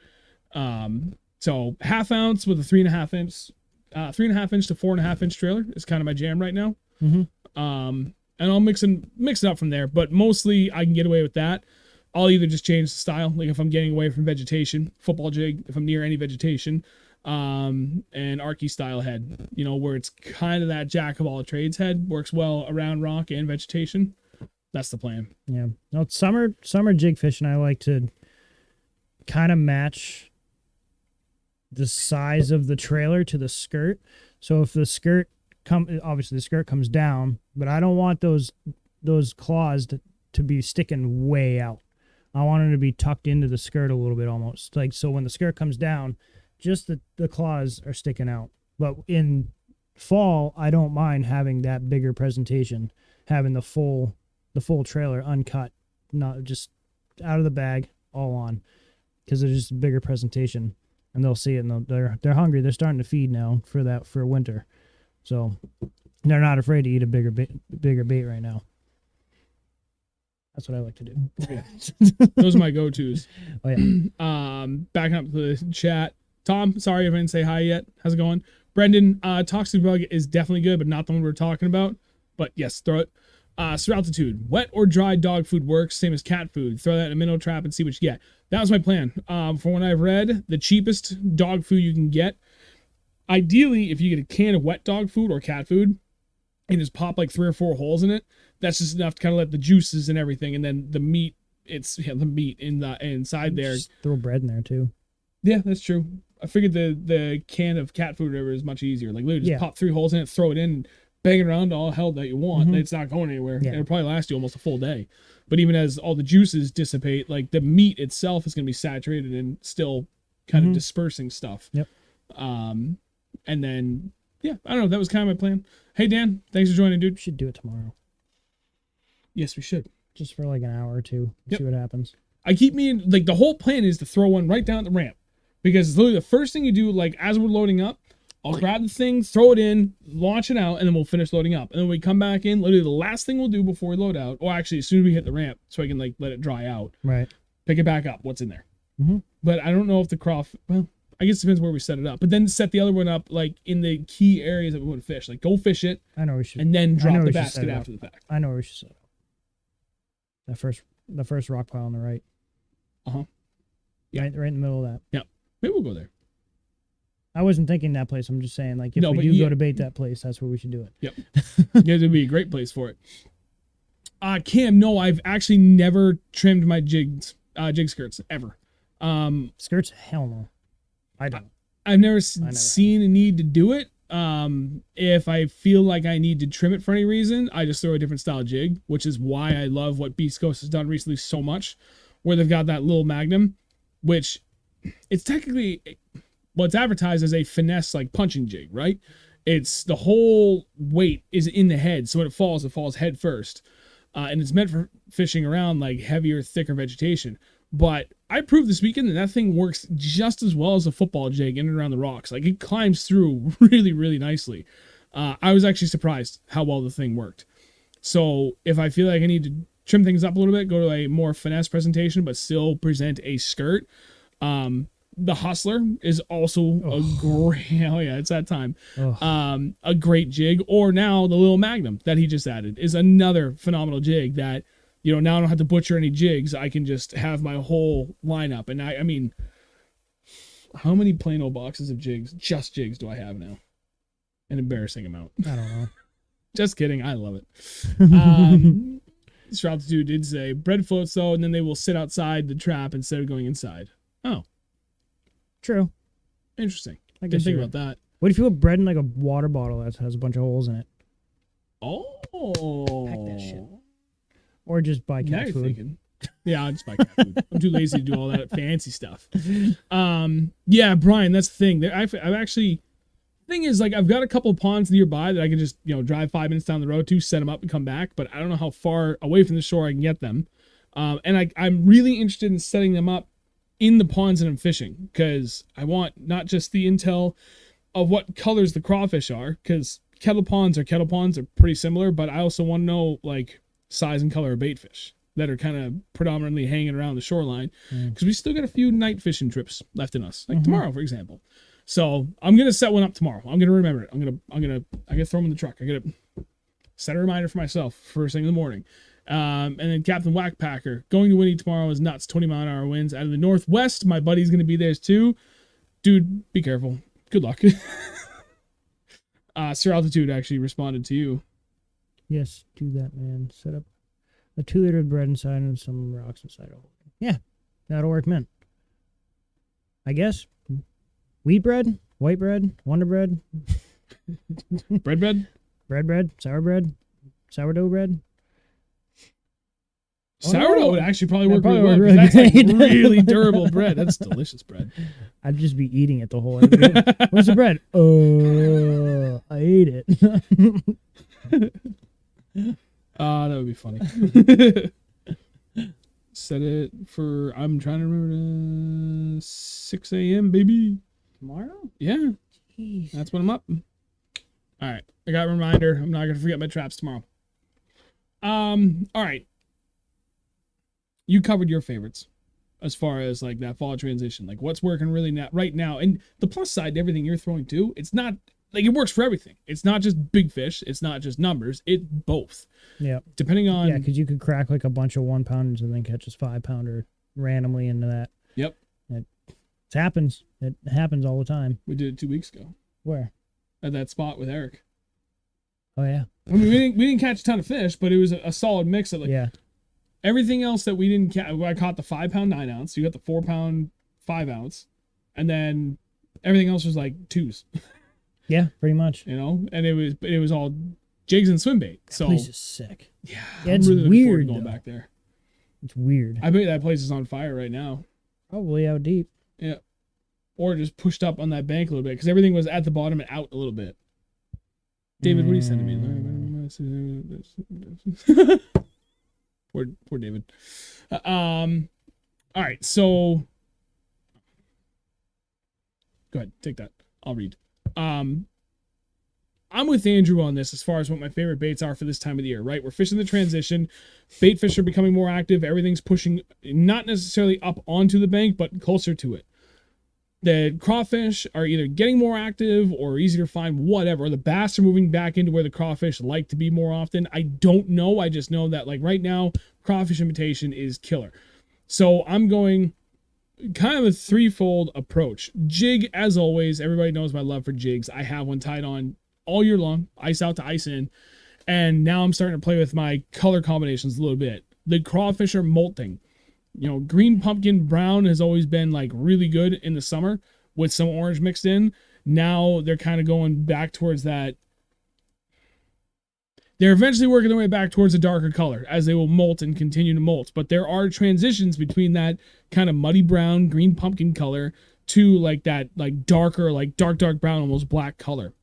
So 1/2 ounce with a 3.5 inch, 3.5 inch to 4.5 inch trailer is kind of my jam right now. And I'll mix it up from there, but mostly I can get away with that. I'll either just change the style, like if I'm getting away from vegetation, football jig, if I'm near any vegetation, and Arky style head, where it's kind of that jack of all trades head, works well around rock and vegetation. That's the plan. Yeah. No, summer jig fishing, I like to kind of match the size of the trailer to the skirt. So if the skirt obviously the skirt comes down, but I don't want those claws to be sticking way out. I want them to be tucked into the skirt a little bit almost. Like, so when the skirt comes down, just the claws are sticking out. But in fall, I don't mind having that bigger presentation, having the full trailer uncut, not just out of the bag, all on, because it's just a bigger presentation, and they'll see it and they're hungry. They're starting to feed now for winter, so they're not afraid to eat a bigger bait right now. That's what I like to do. Yeah. Those are my go-tos. Oh yeah. Backing up to the chat. Tom, sorry if I didn't say hi yet. How's it going? Brendan, toxic bug is definitely good, but not the one we're talking about. But yes, throw it. Sir Altitude, wet or dry dog food works, same as cat food. Throw that in a minnow trap and see what you get. That was my plan. From what I've read, the cheapest dog food you can get, ideally, if you get a can of wet dog food or cat food, and just pop like 3 or 4 holes in it. That's just enough to kind of let the juices and everything, and then the meat. The meat in the inside there. Just throw bread in there too. Yeah, that's true. I figured the can of cat food or whatever is much easier. Like literally just pop 3 holes in it, throw it in, bang it around all hell that you want. It's not going anywhere. Yeah. It'll probably last you almost a full day. But even as all the juices dissipate, like the meat itself is going to be saturated and still kind of dispersing stuff. Yep. And then I don't know. That was kind of my plan. Hey Dan, thanks for joining, dude. We should do it tomorrow. Yes, we should. Just for like an hour or two. See what happens. I keep meaning, like, the whole plan is to throw one right down at the ramp, because it's literally the first thing you do. Like, as we're loading up, I'll grab the thing, throw it in, launch it out, and then we'll finish loading up. And then when we come back in, literally the last thing we'll do before we load out, or actually as soon as we hit the ramp, so I can like let it dry out, Right. pick it back up, what's in there. But I don't know if the craw, well, I guess it depends where we set it up. But then set the other one up like in the key areas that we want to fish. Like, go fish it, I know we should. and then drop know the we should set basket it up. after the fact. I know where we should set it up. The first rock pile on the right. Yeah. Right in the middle of that. Yeah, maybe we'll go there. I wasn't thinking that place. I'm just saying, like, if No, we but do yeah. go to bait that place, that's where we should do it. Yep. Yeah, it'd be a great place for it. Cam, no, I've actually never trimmed my jig skirts ever. Skirts? Hell no. I don't. I've never never seen a need to do it. If I feel like I need to trim it for any reason, I just throw a different style jig, which is why I love what Beast Coast has done recently so much, where they've got that little Magnum, which it's technically, well, it's advertised as a finesse, like, punching jig, right? It's the whole weight is in the head, so when it falls head first. And it's meant for fishing around like heavier, thicker vegetation. But I proved this weekend that thing works just as well as a football jig in and around the rocks. Like, it climbs through really, really nicely. I was actually surprised how well the thing worked. So if I feel like I need to trim things up a little bit, go to a more finesse presentation, but still present a skirt, the Hustler is also a great, oh yeah, it's that time. A great jig. Or now the little Magnum that he just added is another phenomenal jig that, you know, now I don't have to butcher any jigs. I can just have my whole lineup. And I mean, how many plain old boxes of jigs, just jigs, do I have now? An embarrassing amount. I don't know. Just kidding. I love it. Altitude did say bread floats though, and then they will sit outside the trap instead of going inside. Oh, True. interesting. I Didn't guess think you're about that. What if you put bread in like a water bottle that has a bunch of holes in it? Oh, Pack that shit. Or just buy now cat you're food. thinking. Yeah, I'll just buy cat food. I'm too lazy to do all that fancy stuff. Yeah, Brian, that's the thing. I've actually, thing is, like, I've got a couple of ponds nearby that I can just, you know, drive 5 minutes down the road to, set them up and come back, but I don't know how far away from the shore I can get them. And I'm really interested in setting them up in the ponds that I'm fishing, because I want not just the intel of what colors the crawfish are, because kettle ponds are pretty similar, but I also want to know, like, size and color of bait fish that are kind of predominantly hanging around the shoreline, because we still got a few night fishing trips left in us, like tomorrow, for example. So I'm gonna set one up tomorrow. I'm gonna remember it. I'm gonna throw them in the truck. I gotta set a reminder for myself first thing in the morning. And then Captain Whackpacker, going to Winnie tomorrow is nuts. 20-mile-an-hour winds out of the northwest. My buddy's gonna be there too. Dude, be careful. Good luck. Sir Altitude actually responded to you. Yes, do that, man. Set up a 2 liter of bread inside and some rocks inside a hole. Yeah, that'll work, man. I guess. Wheat bread, white bread, Wonder bread, Bread? sourdough bread. Sourdough would actually probably work That'd really probably well, work 'cause that's like really good. really durable bread. That's delicious bread. I'd just be eating it the whole time. Where's the bread? I ate it. That would be funny. Set it for, I'm trying to remember, 6 a.m., baby. Tomorrow? Yeah, Jeez. that's when I'm up. All right, I got a reminder. I'm not going to forget my traps tomorrow. All right. You covered your favorites as far as like that fall transition, like what's working really right now. And the plus side to everything you're throwing too, it's not like it works for everything. It's not just big fish. It's not just numbers. It's both. Yeah. Depending on. Yeah, because you could crack like a bunch of 1 pounders and then catch a 5 pounder randomly into that. Yep. It happens. It happens all the time. We did it 2 weeks ago Where? at that spot with Eric. Oh yeah. I mean, we didn't catch a ton of fish, but it was a solid mix of like Yeah. everything else that we didn't catch. I caught the 5 pound 9 ounce. You got the 4 pound 5 ounce, and then everything else was like 2s. Yeah, pretty much. You know, and it was all jigs and swim bait. That So place is sick. yeah, Yeah, I'm it's really looking forward to weird, going though. back there. It's weird. I bet that place is on fire right now. Probably out deep. Yeah, or just pushed up on that bank a little bit because everything was at the bottom and out a little bit. David, what are you sending me? Poor David. All right, so go ahead, take that. I'll read. I'm with Andrew on this as far as what my favorite baits are for this time of the year, right? We're fishing the transition. Bait fish are becoming more active. Everything's pushing not necessarily up onto the bank, but closer to it. The crawfish are either getting more active or easier to find, whatever. The bass are moving back into where the crawfish like to be more often. I don't know. I just know that like right now, crawfish imitation is killer. So I'm going kind of a threefold approach. Jig, as always, everybody knows my love for jigs. I have one tied on all year long, ice out to ice in. And now I'm starting to play with my color combinations a little bit. The crawfish are molting. You know, green pumpkin brown has always been like really good in the summer with some orange mixed in. Now they're kind of going back towards that. They're eventually working their way back towards a darker color as they will molt and continue to molt. But there are transitions between that kind of muddy brown, green pumpkin color to like that like darker, like dark brown, almost black color.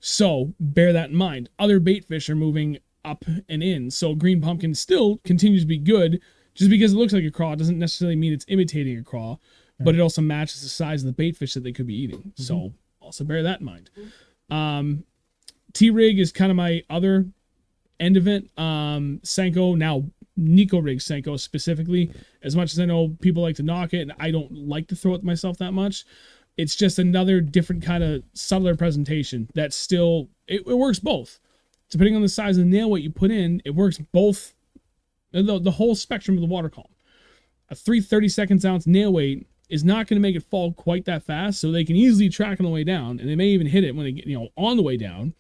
So bear that in mind. Other bait fish are moving up and in. So green pumpkin still continues to be good. Just because it looks like a craw doesn't necessarily mean it's imitating a craw, but it also matches the size of the bait fish that they could be eating. So also bear that in mind. T-rig is kind of my other end of it. Senko, now Nico rig Senko specifically. As much as I know people like to knock it, and I don't like to throw it myself that much, it's just another different kind of subtler presentation that still, it works both. Depending on the size of the nail weight you put in, it works both. The whole spectrum of the water column. A 3/32 ounce nail weight is not going to make it fall quite that fast, so they can easily track on the way down, and they may even hit it when they get, on the way down.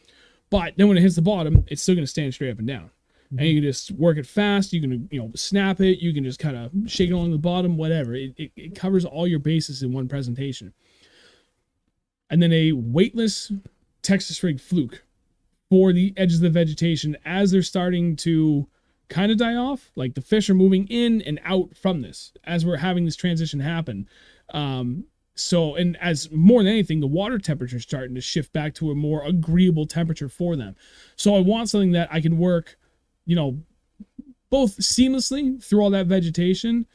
But then when it hits the bottom, it's still going to stand straight up and down. Mm-hmm. And you can just work it fast. You can snap it. You can just kind of shake it along the bottom, whatever. It covers all your bases in one presentation. And then a weightless Texas rig fluke for the edges of the vegetation as they're starting to kind of die off. Like the fish are moving in and out from this as we're having this transition happen. So, and as more than anything, the water temperature is starting to shift back to a more agreeable temperature for them. So I want something that I can work, both seamlessly through all that vegetation,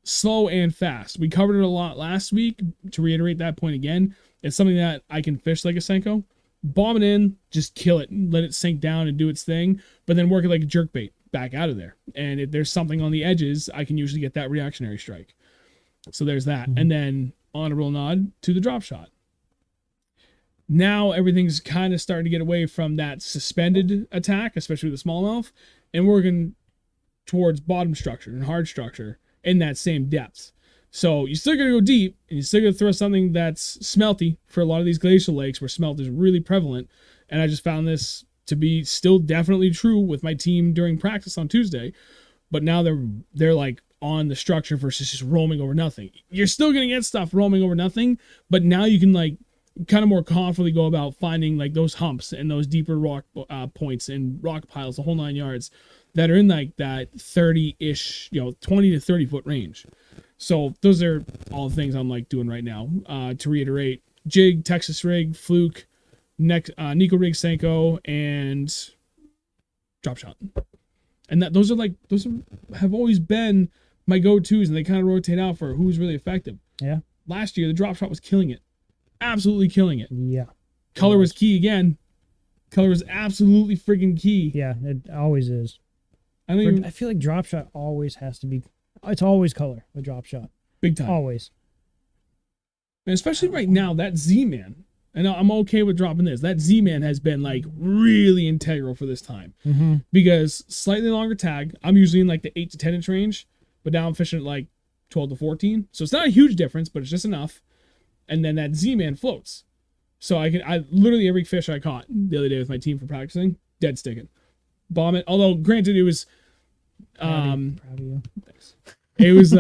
slow and fast. We covered it a lot last week. To reiterate that point again, it's something that I can fish like a Senko, bomb it in, just kill it, and let it sink down and do its thing, but then work it like a jerkbait back out of there. And if there's something on the edges, I can usually get that reactionary strike. So there's that. And then on a roll nod to the drop shot. Now everything's kind of starting to get away from that suspended attack, especially with the smallmouth, and working towards bottom structure and hard structure in that same depth. So you still gotta go deep, and you still gotta throw something that's smelty for a lot of these glacial lakes where smelt is really prevalent. And I just found this to be still definitely true with my team during practice on Tuesday, but now they're like on the structure versus just roaming over nothing. You're still gonna get stuff roaming over nothing, but now you can like kind of more confidently go about finding like those humps and those deeper rock points and rock piles, the whole 9 yards, that are in like that 30-ish, 20 to 30 foot range. So those are all the things I'm like doing right now. To reiterate, jig, Texas rig, fluke, Nico rig, Senko, and drop shot. And those have always been my go-tos, and they kind of rotate out for who's really effective. Yeah. Last year, the drop shot was killing it. Absolutely killing it. Yeah. Color was key again. Color was absolutely freaking key. Yeah, it always is. I feel like drop shot always has to be. It's always color, a drop shot. Big time. Always. And especially right now, that Z-Man, and I'm okay with dropping this, that Z-Man has been like really integral for this time. Mm-hmm. Because slightly longer tag, I'm usually in like the 8 to 10 inch range, but now I'm fishing at like 12 to 14. So it's not a huge difference, but it's just enough. And then that Z-Man floats. So I literally every fish I caught the other day with my team for practicing, dead sticking. Bomb it. Although granted it was Proud of you. it was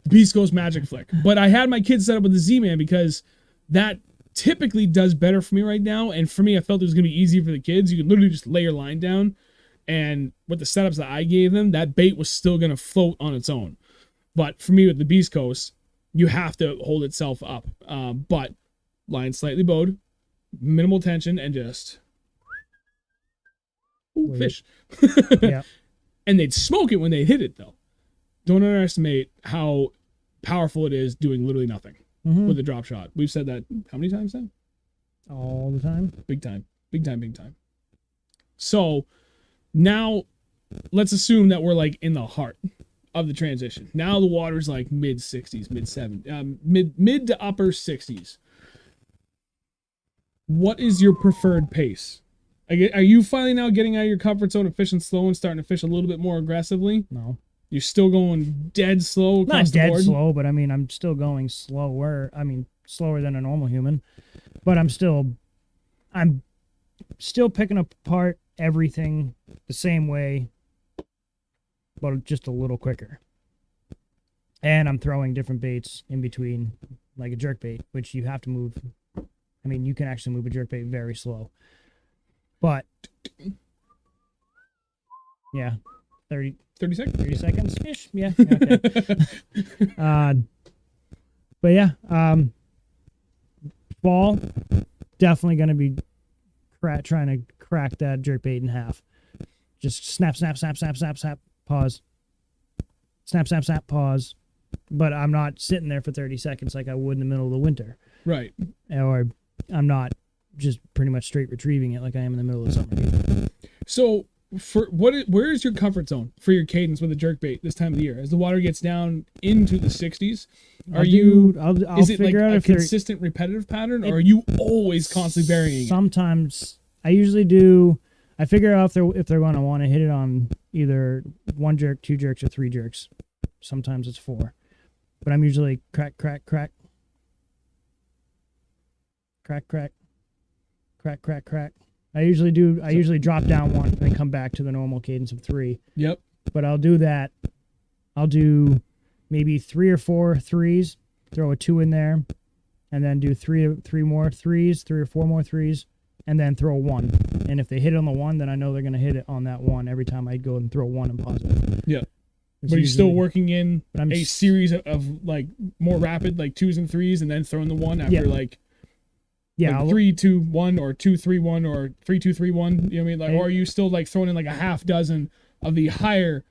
Beast Coast Magic Flick. But I had my kids set up with the Z-Man because that typically does better for me right now. And for me, I felt it was gonna be easy for the kids. You could literally just lay your line down, and with the setups that I gave them, that bait was still gonna float on its own. But for me with the Beast Coast, you have to hold itself up. But line slightly bowed, minimal tension, and just fish. Yeah. And they'd smoke it when they hit it, though. Don't underestimate how powerful it is doing literally nothing with a drop shot. We've said that how many times now? All the time. Big time. Big time, big time. So now let's assume that we're like in the heart of the transition. Now the water's like mid 60s, mid to upper 60s. What is your preferred pace? Are you finally now getting out of your comfort zone and fishing slow and starting to fish a little bit more aggressively? No. You're still going dead slow across Not the dead board? slow, but I mean, I'm still going slower. I mean, slower than a normal human, but I'm still picking apart everything the same way, but just a little quicker. And I'm throwing different baits in between, like a jerk bait, which you have to move. I mean, you can actually move a jerk bait very slow, but yeah, 30 seconds ish. Yeah. Okay. But yeah, fall, definitely going to be trying to crack that jerk bait in half. Just snap, pause. Snap, pause. But I'm not sitting there for 30 seconds like I would in the middle of the winter. Right. Or I'm not just pretty much straight retrieving it like I am in the middle of summer. So where is your comfort zone for your cadence with a jerkbait this time of the year? As the water gets down into the 60s, I'll is it like figure out a if they're consistent repetitive pattern, or are you always constantly varying it? Sometimes I usually do. I figure out if they're going to want to hit it on either one jerk, two jerks, or three jerks. Sometimes it's four, but I'm usually crack. I usually drop down one and then come back to the normal cadence of three. Yep. But I'll do that. I'll do maybe 3 or 4 threes, throw a 2 in there, and then do three more threes, 3 or 4 more threes, and then throw a 1. And if they hit it on the 1, then I know they're going to hit it on that 1 every time I go and throw 1 and pause it. Yeah. It's But you're still usually- working in I'm a series of like more rapid, like 2s and 3s, and then throwing the 1 after like 3, 2, 1, or 2, 3, 1, or 3, 2, 3, 1. You know what I mean? Like, or are you still like throwing in like a half dozen of the higher?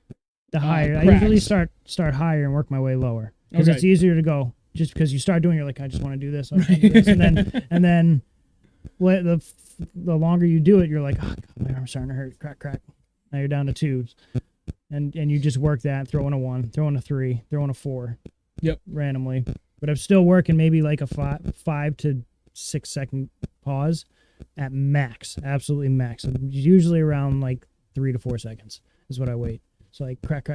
I cracks? usually start higher and work my way lower because Okay. it's easier to go. Just because you start doing, you're like, I just want to do this, I just wanna do this. and then the longer you do it, you're like, oh God, my arm's starting to hurt. Crack. Now you're down to 2s, and you just work that, throw in a 1, throw in a 3, throw in a 4. Yep. Randomly, but I'm still working maybe like a 5 to 6 second pause at max, absolutely max. Usually around like 3 to 4 seconds is what I wait. So like crack,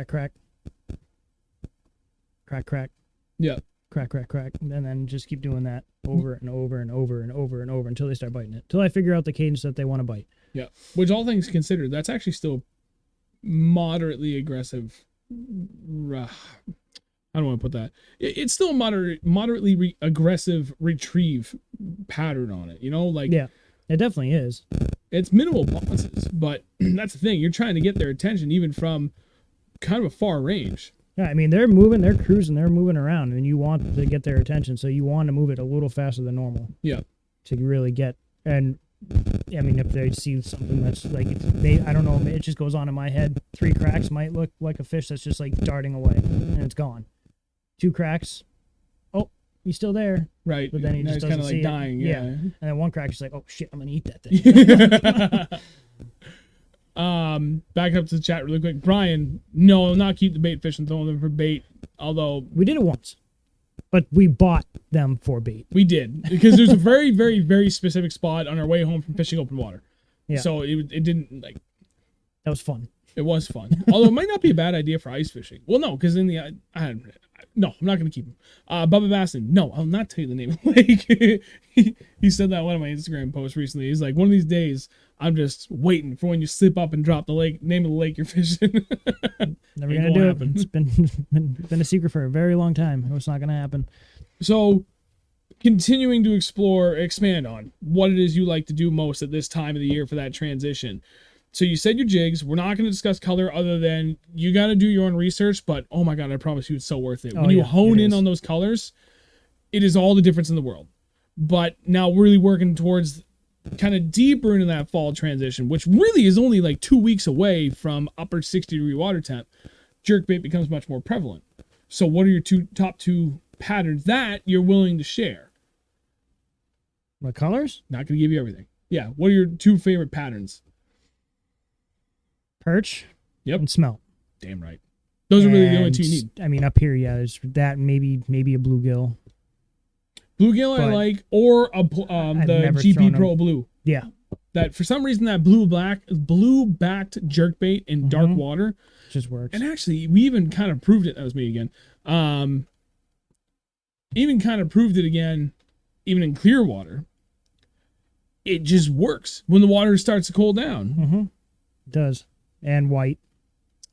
Yeah. crack, and then just keep doing that over and over and over and over and over until they start biting it. Till I figure out the cadence that they want to bite. Yeah. Which, all things considered, that's actually still moderately aggressive. I don't want to put that. It's still a moderately aggressive retrieve pattern on it. You know, like Yeah, it definitely is. it's minimal pauses, but that's the thing. You're trying to get their attention even from kind of a far range. Yeah, I mean they're moving, they're cruising, they're moving around, and you want to get their attention, so you want to move it a little faster than normal. Yeah. To really get, and I mean if they see something that's like I don't know, it just goes on in my head. 3 cracks might look like a fish that's just like darting away and it's gone. 2 cracks, oh, he's still there. Right. But then he just kind doesn't of see like it. dying. Yeah. Yeah. And then 1 crack is like, oh shit, I'm gonna eat that thing. Back up to the chat really quick. Brian, no, not keep the bait fish and throw them for bait. Although We did it once, but we bought them for bait. we did, because there's a very, very, very specific spot on our way home from fishing open water. Yeah. So it didn't like. That was fun. It was fun. Although it might not be a bad idea for ice fishing. Well, no, because in the No, I'm not going to keep him. Bubba Baston. No, I'll not tell you the name of the lake. he said that in one of my Instagram posts recently. He's like, one of these days, I'm just waiting for when you slip up and drop the name of the lake you're fishing. Never Ain't gonna do happen. it. It's been a secret for a very long time. It's not gonna happen. So, continuing to expand on what it is you like to do most at this time of the year for that transition. So you said your jigs. We're not going to discuss color other than you got to do your own research, but oh my God, I promise you it's so worth it. When you hone in on those colors, it is all the difference in the world. But now really working towards kind of deeper into that fall transition, which really is only like 2 weeks away from upper 60-degree water temp, jerkbait becomes much more prevalent. So what are your top two patterns that you're willing to share? What colors? Not going to give you everything. Yeah. What are your two favorite patterns? Perch. Yep. And smelt. Damn right. Those are really the only two you need. I mean, up here, yeah, there's that maybe a bluegill. Bluegill I like, or the GP Pro Blue. Yeah. That for some reason that blue-backed jerkbait in dark water just works. And actually, we even kind of proved it. That was me again. Even kind of proved it again, even in clear water. It just works when the water starts to cool down. It does. And white,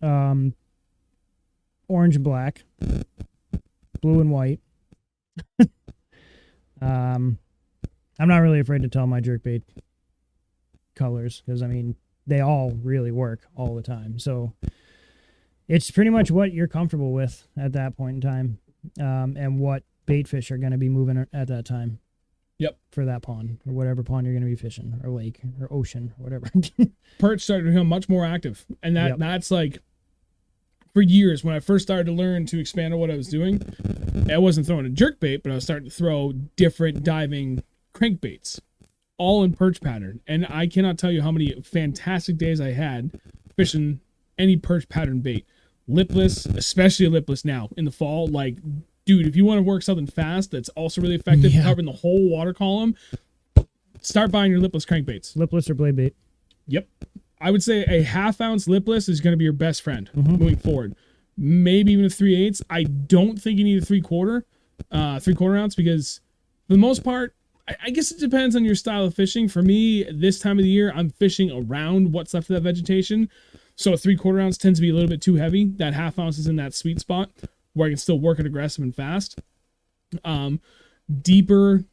orange and black, blue and white. I'm not really afraid to tell my jerkbait colors because I mean they all really work all the time. So it's pretty much what you're comfortable with at that point in time, and what bait fish are going to be moving at that time. Yep. For that pond or whatever pond you're going to be fishing, or lake or ocean or whatever. Perch started to become much more active, and that's like for years when I first started to learn to expand on what I was doing. I wasn't throwing a jerkbait, but I was starting to throw different diving crankbaits, all in perch pattern. And I cannot tell you how many fantastic days I had fishing any perch pattern bait, lipless, especially lipless now in the fall. Like, dude, if you want to work something fast that's also really effective, covering the whole water column, start buying your lipless crankbaits. Lipless or blade bait. Yep. I would say a 1/2 ounce lipless is going to be your best friend moving forward. Maybe even a 3/8. I don't think you need a 3/4 ounce because for the most part, I guess it depends on your style of fishing. For me, this time of the year, I'm fishing around what's left of that vegetation. So a 3/4 ounce tends to be a little bit too heavy. That 1/2 ounce is in that sweet spot where I can still work it aggressive and fast. Deeper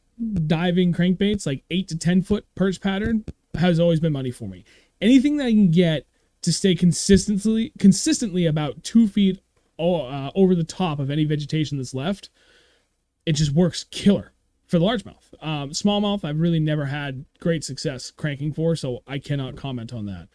diving crankbaits, like 8 to 10 foot perch pattern, has always been money for me. Anything that I can get to stay consistently about 2 feet over the top of any vegetation that's left, it just works killer for the largemouth. Smallmouth, I've really never had great success cranking for, so I cannot comment on that.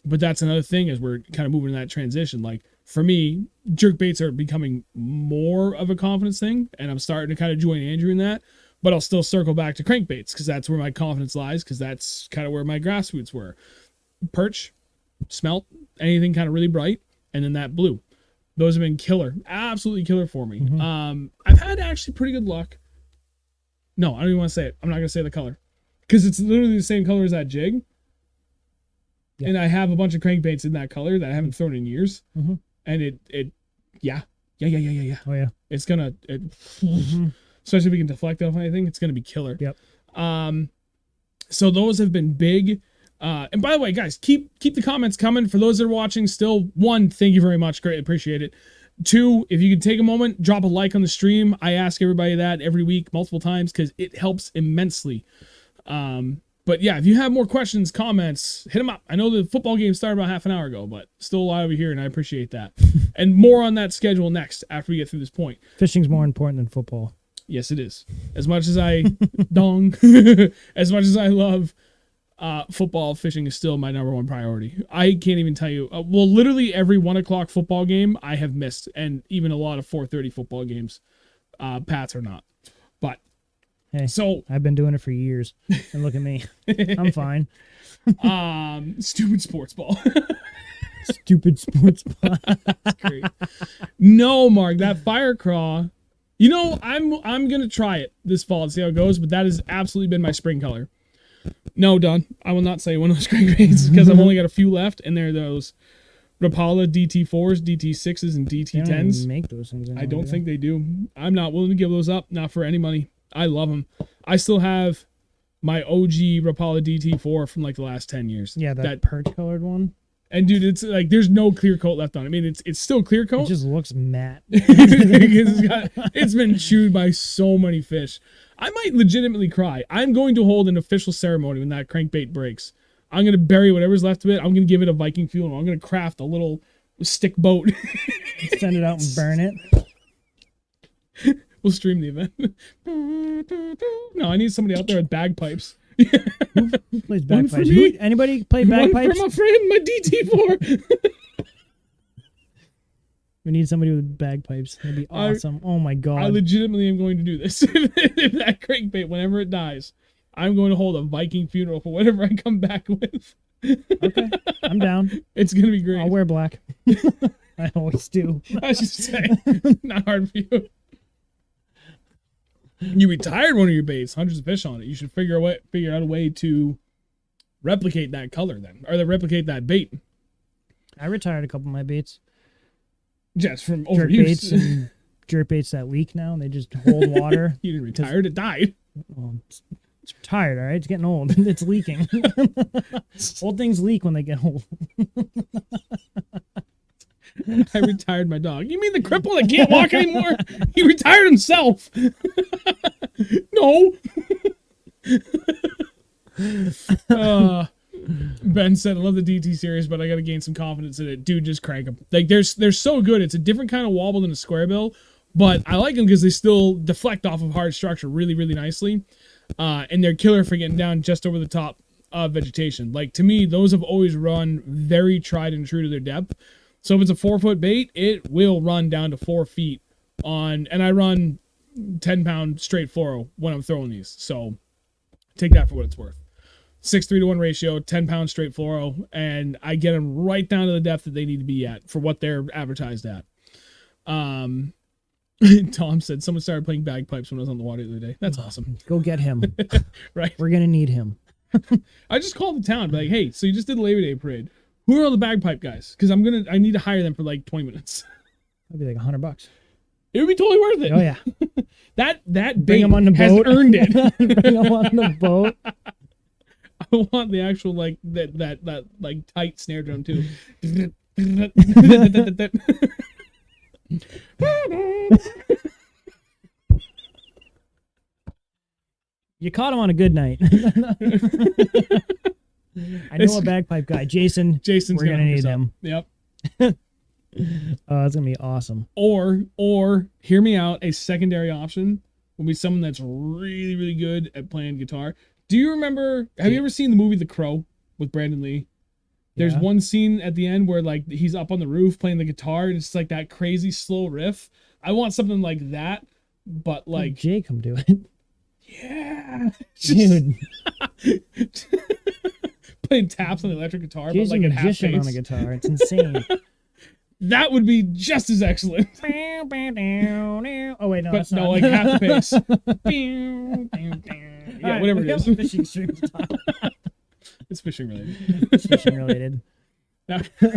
But that's another thing as we're kind of moving in that transition. Like for me, jerkbaits are becoming more of a confidence thing, and I'm starting to kind of join Andrew in that. But I'll still circle back to crankbaits because that's where my confidence lies, because that's kind of where my grassroots were. Perch, smelt, anything kind of really bright, and then that blue. Those have been killer, absolutely killer for me. I've had actually pretty good luck. No, I don't even want to say it. I'm not going to say the color because it's literally the same color as that jig. Yeah. And I have a bunch of crankbaits in that color that I haven't thrown in years. And yeah. Oh yeah. It's going to, especially if we can deflect off anything, it's going to be killer. Yep. So those have been big. And by the way, guys, keep the comments coming. For those that are watching still, 1, thank you very much. Greatly appreciate it. 2, if you could take a moment, drop a like on the stream. I ask everybody that every week, multiple times, because it helps immensely. But yeah, if you have more questions, comments, hit them up. I know the football game started about half an hour ago, but still a lot over here, and I appreciate that. And more on that schedule next after we get through this point. Fishing's more important than football. Yes, it is. As much as I as much as I love football, fishing is still my number 1 priority. I can't even tell you. Well, literally every 1 o'clock football game I have missed, and even a lot of 4:30 football games, Pats or not. But hey, so I've been doing it for years, and look at me. I'm fine. Stupid sports ball. Stupid sports ball. That's great. No, Mark, that fire craw. You know, I'm gonna try it this fall and see how it goes, but that has absolutely been my spring color. No, Don, I will not say one of those crankbaits because I've only got a few left, and they're those Rapala DT4s, DT6s, and They don't even DT10s. make those things anymore, I don't do think they do. I'm not willing to give those up, not for any money. I love them. I still have my OG Rapala DT4 from like the last 10 years. they? Yeah, that perch colored one. And dude, it's like there's no clear coat left on it. I mean, it's still clear It coat. just looks matte. It's been chewed by so many fish. I might legitimately cry. I'm going to hold an official ceremony when that crankbait breaks. I'm going to bury whatever's left of it. I'm going to give it a Viking funeral. I'm going to craft a little stick boat. Send it out and burn it. We'll stream the event. No, I need somebody out there with bagpipes. Who plays One for bagpipes? me. Anybody play One bagpipes? for my friend, my DT4. We need somebody with bagpipes. That'd be awesome. Oh my god. I legitimately am going to do this. If that crankbait, whenever it dies, I'm going to hold a Viking funeral for whatever I come back with. Okay, I'm down. It's going to be great. I'll wear black. I always do. I should say, not hard for you. You retired one of your baits, hundreds of fish on it. You should figure out a way to replicate that color then, or to replicate that bait. I retired a couple of my baits. Just from Jerk baits overuse. and jerk baits that leak now, and they just hold water. You didn't retire it; it died. Well, it's retired, all right? It's getting old. It's leaking. Old things leak when they get old. I retired my dog. You mean the cripple that can't walk anymore? He retired himself. No. Ben said, I love the DT series, but I got to gain some confidence in it. Dude, just crank them. Like, they're so good. It's a different kind of wobble than a square bill, but I like them because they still deflect off of hard structure really, really nicely. And they're killer for getting down just over the top of vegetation. Like, to me, those have always run very tried and true to their depth. So if it's a 4-foot bait, it will run down to 4 feet and I run 10-pound straight fluoro when I'm throwing these. So take that for what it's worth. 6:3 to 1 ratio, 10-pound straight fluoro, and I get them right down to the depth that they need to be at for what they're advertised at. Tom said someone started playing bagpipes when I was on the water the other day. That's awesome. Go get him. Right? We're going to need him. I just called the town, be like, hey, so you just did the Labor Day parade. Who are all the bagpipe guys? Because I need to hire them for like 20 minutes. That'd be like $100. It would be totally worth it. Oh yeah. That Bring bait him on the has boat. earned it. Bring him on the boat. I want the actual like that like tight snare drum too. You caught him on a good night. I know a bagpipe guy, Jason. Jason's We're gonna need hook us up. him. Yep. It's gonna be awesome. Or hear me out. A secondary option will be someone that's really, really good at playing guitar. Do you remember? Have you ever seen the movie The Crow with Brandon Lee? There's Yeah. one scene at the end where like he's up on the roof playing the guitar and it's like that crazy slow riff. I want something like that, but like Jay, come do it, yeah, dude. playing taps on the electric guitar, Jay's but like a at half magician on a pace. guitar. It's insane. That would be just as excellent. Oh wait, no, But that's no, not. like half the pace. Yeah, whatever it is. Fishing stream style. It's fishing related. It's fishing related. Now, All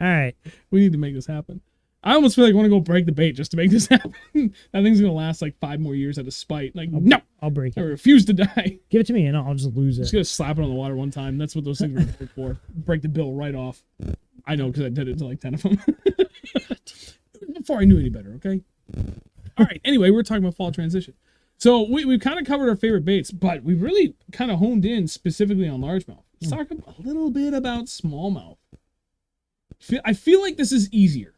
right. we need to make this happen. I almost feel like I want to go break the bait just to make this happen. That thing's gonna last like 5 more years out of spite. Like, no, I'll break I it. refuse to die. Give it to me, and I'll just lose Just it. gonna slap it on the water one time. That's what those things are good for. Break the bill right off. I know because I did it to like 10 of them before I knew any better. Okay. All right. Anyway, we're talking about fall transition. So we've kind of covered our favorite baits, but we've really kind of honed in specifically on largemouth. Let's talk a little bit about smallmouth. I feel like this is easier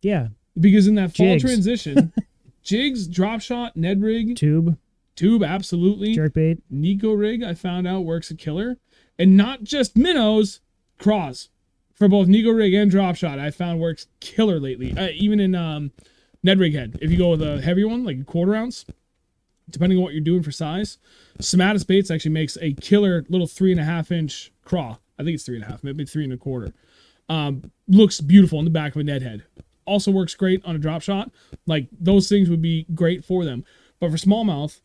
Yeah. because in that fall Jigs. transition, jigs, drop shot, Ned rig, Tube, tube, absolutely. jerkbait. Nico rig, I found out works a killer, and not just minnows, craws for both Nico rig and drop shot. I found works killer lately. Even in Ned rig head, if you go with a heavier one like a 1/4 ounce. Depending on what you're doing for size, Smatus Baits actually makes a killer little 3.5-inch craw. I think it's 3.5, maybe 3 1/4. Looks beautiful in the back of a Ned head. Also works great on a drop shot. Like those things would be great for them. But for smallmouth,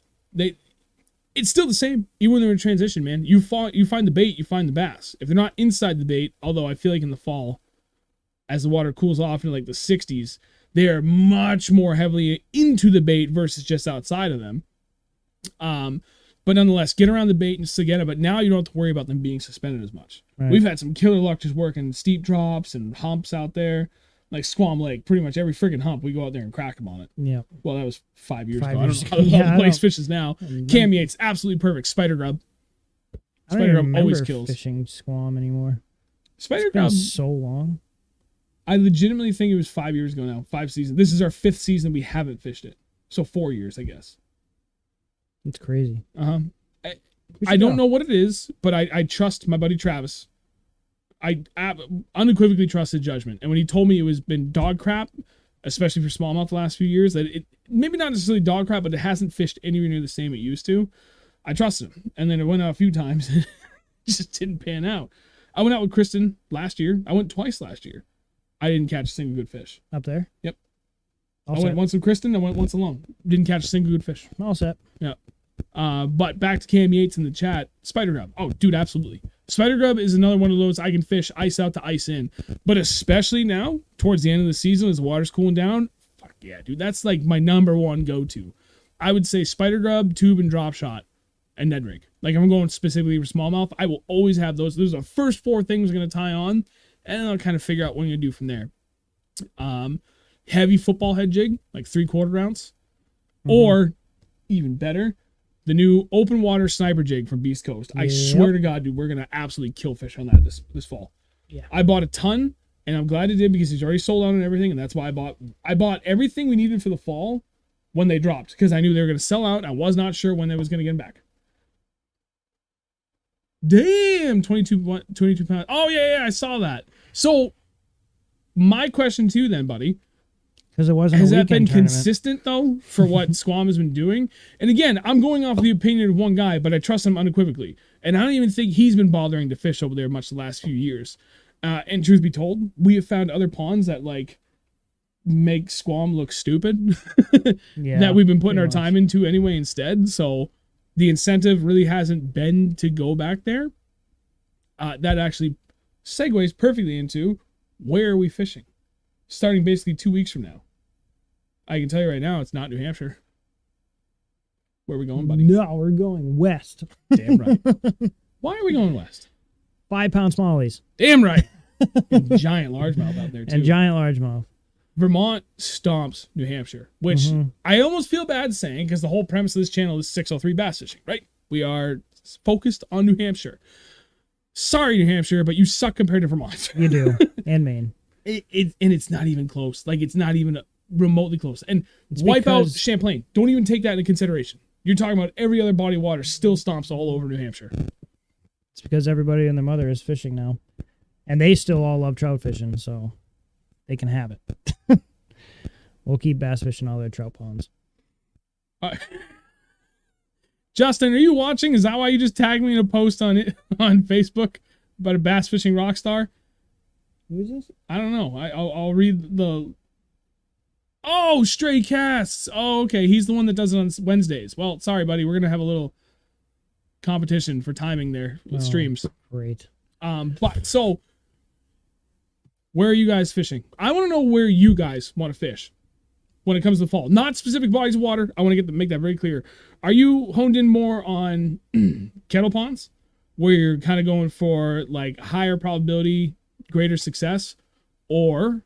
it's still the same. Even when they're in transition, man. You find the bait, you find the bass. If they're not inside the bait, although I feel like in the fall, as the water cools off into like the 60s, they are much more heavily into the bait versus just outside of them. But nonetheless, get around the bait and still get it. But now you don't have to worry about them being suspended as much. Right. We've had some killer luck just working steep drops and humps out there. Like Squam Lake, pretty much every friggin' hump, we go out there and crack them on it. Yeah. Well, that was 5 years 5 ago. years I don't know how ago. the place fishes now. Cam Yates, absolutely perfect. Spider grub. I don't Spider even grub always remember kills. fishing Squam anymore. Spider It's been grub, so long. I legitimately think it was 5 years ago now. 5 seasons. This is our 5th season we haven't fished it. So 4 years, I guess. It's crazy. I don't know what it is, but I trust my buddy Travis. I unequivocally trust his judgment. And when he told me it was been dog crap, especially for smallmouth the last few years, that it maybe not necessarily dog crap, but it hasn't fished anywhere near the same it used to, I trusted him. And then it went out a few times and it just didn't pan out. I went out with Kristen last year. I went twice last year. I didn't catch a single good fish. Up there? Yep. All I set. went once with Kristen. I went once alone. Didn't catch a single good fish. All set. Yeah. But back to Cam Yates in the chat. Spider grub. Oh, dude, absolutely. Spider grub is another one of those I can fish ice out to ice in. But especially now, towards the end of the season, as the water's cooling down, fuck yeah, dude. That's like my number one go-to. I would say spider grub, tube, and drop shot, and Ned rig. Like, if I'm going specifically for smallmouth, I will always have those. Those are the first 4 things I'm going to tie on, and then I'll kind of figure out what I'm going to do from there. Heavy football head jig, like 3/4 ounce. Or, even better, the new open water sniper jig from Beast Coast. I swear to God, dude, we're going to absolutely kill fish on that this fall. Yeah. I bought a ton, and I'm glad I did because he's already sold out on everything, and that's why I bought everything we needed for the fall when they dropped, because I knew they were going to sell out. I was not sure when they was going to get them back. Damn, 22 pounds. Oh, yeah, I saw that. So, my question to you then, buddy, Because it wasn't has a that weekend been tournament. consistent, though, for what Squam has been doing? And again, I'm going off the opinion of one guy, but I trust him unequivocally. And I don't even think he's been bothering to fish over there much the last few years. And truth be told, we have found other ponds that, like, make Squam look stupid Yeah, that we've been putting pretty our much. time into anyway instead. So the incentive really hasn't been to go back there. That actually segues perfectly into where are we fishing? Starting basically 2 weeks from now. I can tell you right now, it's not New Hampshire. Where are we going, buddy? No, we're going west. Damn right. Why are we going west? 5 pound smallies Damn right. And giant largemouth out there too. and giant largemouth. Vermont stomps New Hampshire, which I almost feel bad saying because the whole premise of this channel is 603 bass fishing, right? We are focused on New Hampshire. Sorry, New Hampshire, but you suck compared to Vermont. You do. And Maine. And it's not even close. Like, it's not even remotely close. And It's wipe out because- Champlain. Don't even take that into consideration. You're talking about every other body of water still stomps all over New Hampshire. It's because everybody and their mother is fishing now. And they still all love trout fishing, so they can have it. We'll keep bass fishing all their trout ponds. Justin, are you watching? Is that why you just tagged me in a post on Facebook about a bass fishing rock star? Who is this? I don't know. I'll read the... Oh, Stray Casts. Oh, okay. He's the one that does it on Wednesdays. Well, sorry, buddy. We're going to have a little competition for timing there with Oh. streams. Great. But so where are you guys fishing? I want to know where you guys want to fish when it comes to the fall. Not specific bodies of water. I want to make that very clear. Are you honed in more on kettle ponds where you're kind of going for like higher probability, greater success? Or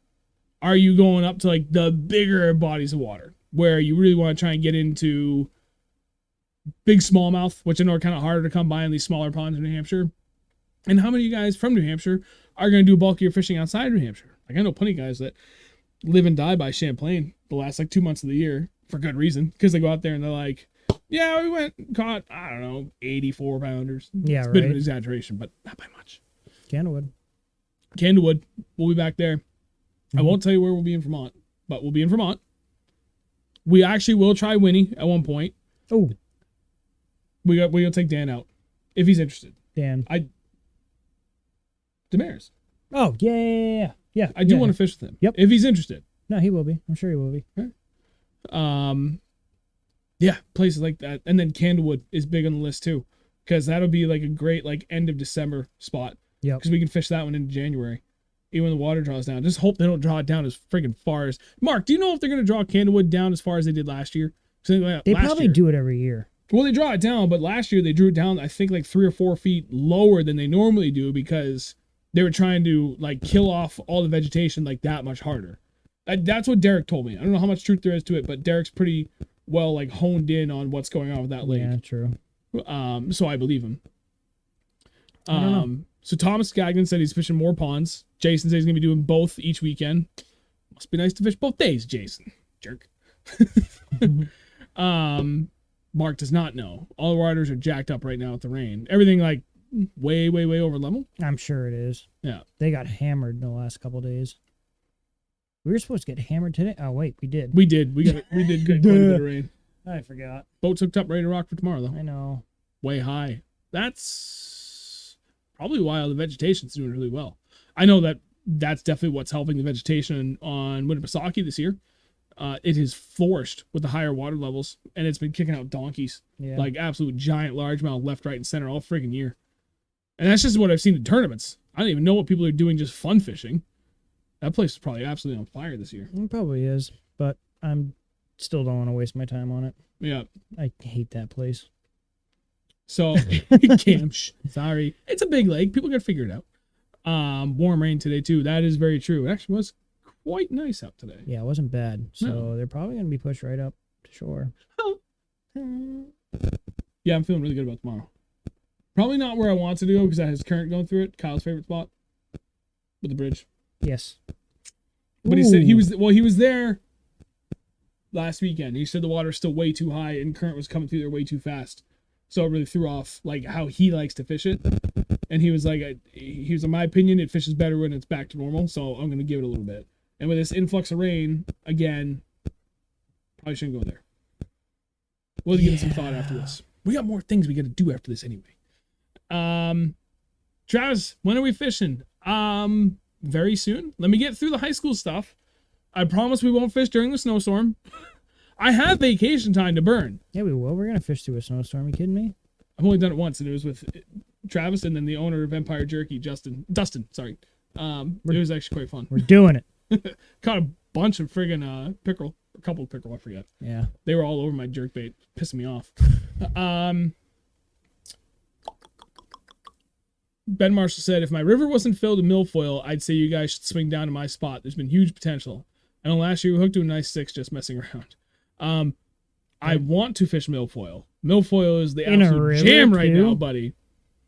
are you going up to like the bigger bodies of water where you really want to try and get into big smallmouth, which I know are kind of harder to come by in these smaller ponds in New Hampshire? And how many of you guys from New Hampshire are going to do bulkier fishing outside of New Hampshire? Like, I know plenty of guys that live and die by Champlain the last like 2 months of the year for good reason, because they go out there and they're like, yeah, we went and caught, I don't know, 84 pounders. Yeah, It's a bit of an right. exaggeration, but not by much. Canwood. Candlewood, we'll be back there. I won't tell you where we'll be in Vermont, but we'll be in Vermont. We actually will try Winnie at one point. Oh, We'll take Dan out if he's interested. Dan. Damaris. Oh, yeah. Yeah. I do want to fish with him. Yep. If he's interested. No, he will be. I'm sure he will be. Yeah, Yeah, places like that. And then Candlewood is big on the list too, because that'll be like a great like end of December spot. Yep. Because we can fish that one in January, even when the water draws down. Just hope they don't draw it down as friggin' far as. Mark, do you know if they're gonna draw Candlewood down as far as they did last year? They probably do it every year. Well, they draw it down, but last year they drew it down, I think, like 3 or 4 feet lower than they normally do because they were trying to like kill off all the vegetation like that much harder. That's what Derek told me. I don't know how much truth there is to it, but Derek's pretty well like honed in on what's going on with that lake. Yeah, true. So I believe him. I don't know. So Thomas Gagnon said he's fishing more ponds. Jason says he's gonna be doing both each weekend. Must be nice to fish both days, Jason. Jerk. Mark does not know. All the waters are jacked up right now with the rain. Everything like way over level. I'm sure it is. Yeah. They got hammered in the last couple days. We were supposed to get hammered today. Oh wait, we did. We did. We did get quite a bit of rain. I forgot. Boat's hooked up, ready to rock for tomorrow though. I know. Way high. That's probably why all the vegetation's doing really well. I know that's definitely what's helping the vegetation on Winnipesaukee this year. It has flourished with the higher water levels, and it's been kicking out donkeys. Yeah. Like absolute giant largemouth left, right, and center all friggin' year. And that's just what I've seen in tournaments. I don't even know what people are doing just fun fishing. That place is probably absolutely on fire this year. It probably is, but I'm still don't want to waste my time on it. Yeah. I hate that place. So, sorry. It's a big lake. People got to figure it out. Warm rain today, too. That is very true. It actually was quite nice out today. Yeah, it wasn't bad. So No. they're probably going to be pushed right up to shore. Yeah, I'm feeling really good about tomorrow. Probably not where I want to go because that has current going through it. Kyle's favorite spot with the bridge. Yes. But he said he Ooh. was there last weekend. He said the water's still way too high and current was coming through there way too fast. So it really threw off like how he likes to fish it. And he was like, in my opinion, it fishes better when it's back to normal. So I'm going to give it a little bit. And with this influx of rain, again, probably shouldn't go there. We'll give it some thought after this. We got more things we got to do after this anyway. Travis, when are we fishing? Very soon. Let me get through the high school stuff. I promise we won't fish during the snowstorm. I have vacation time to burn. Yeah, we will. We're going to fish through a snowstorm. You kidding me? I've only done it once, and it was with Travis and then the owner of Empire Jerky, Dustin. Sorry. It was actually quite fun. We're doing it. Caught a bunch of friggin' pickerel. A couple of pickerel, I forget. Yeah. They were all over my jerkbait, pissing me off. Ben Marshall said, if my river wasn't filled with milfoil, I'd say you guys should swing down to my spot. There's been huge potential. I know last year we hooked to a nice 6 just messing around. I want to fish milfoil. Milfoil is the In a absolute river, jam right too? now, buddy.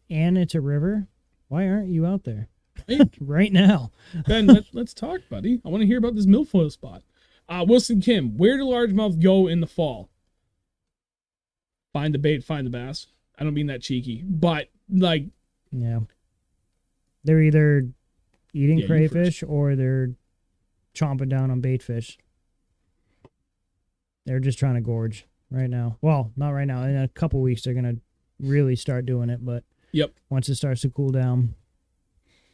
And it's a river. Why aren't you out there? Hey, Right now. Ben, let's talk, buddy. I want to hear about this milfoil spot. Wilson Kim, where do largemouth go in the fall? Find the bait, find the bass. I don't mean that cheeky, but like, Yeah. They're either eating Yeah, you crayfish or they're chomping down on bait fish. They're just trying to gorge right now. Well, not right now. In a couple weeks, they're going to really start doing it. But yep. once it starts to cool down,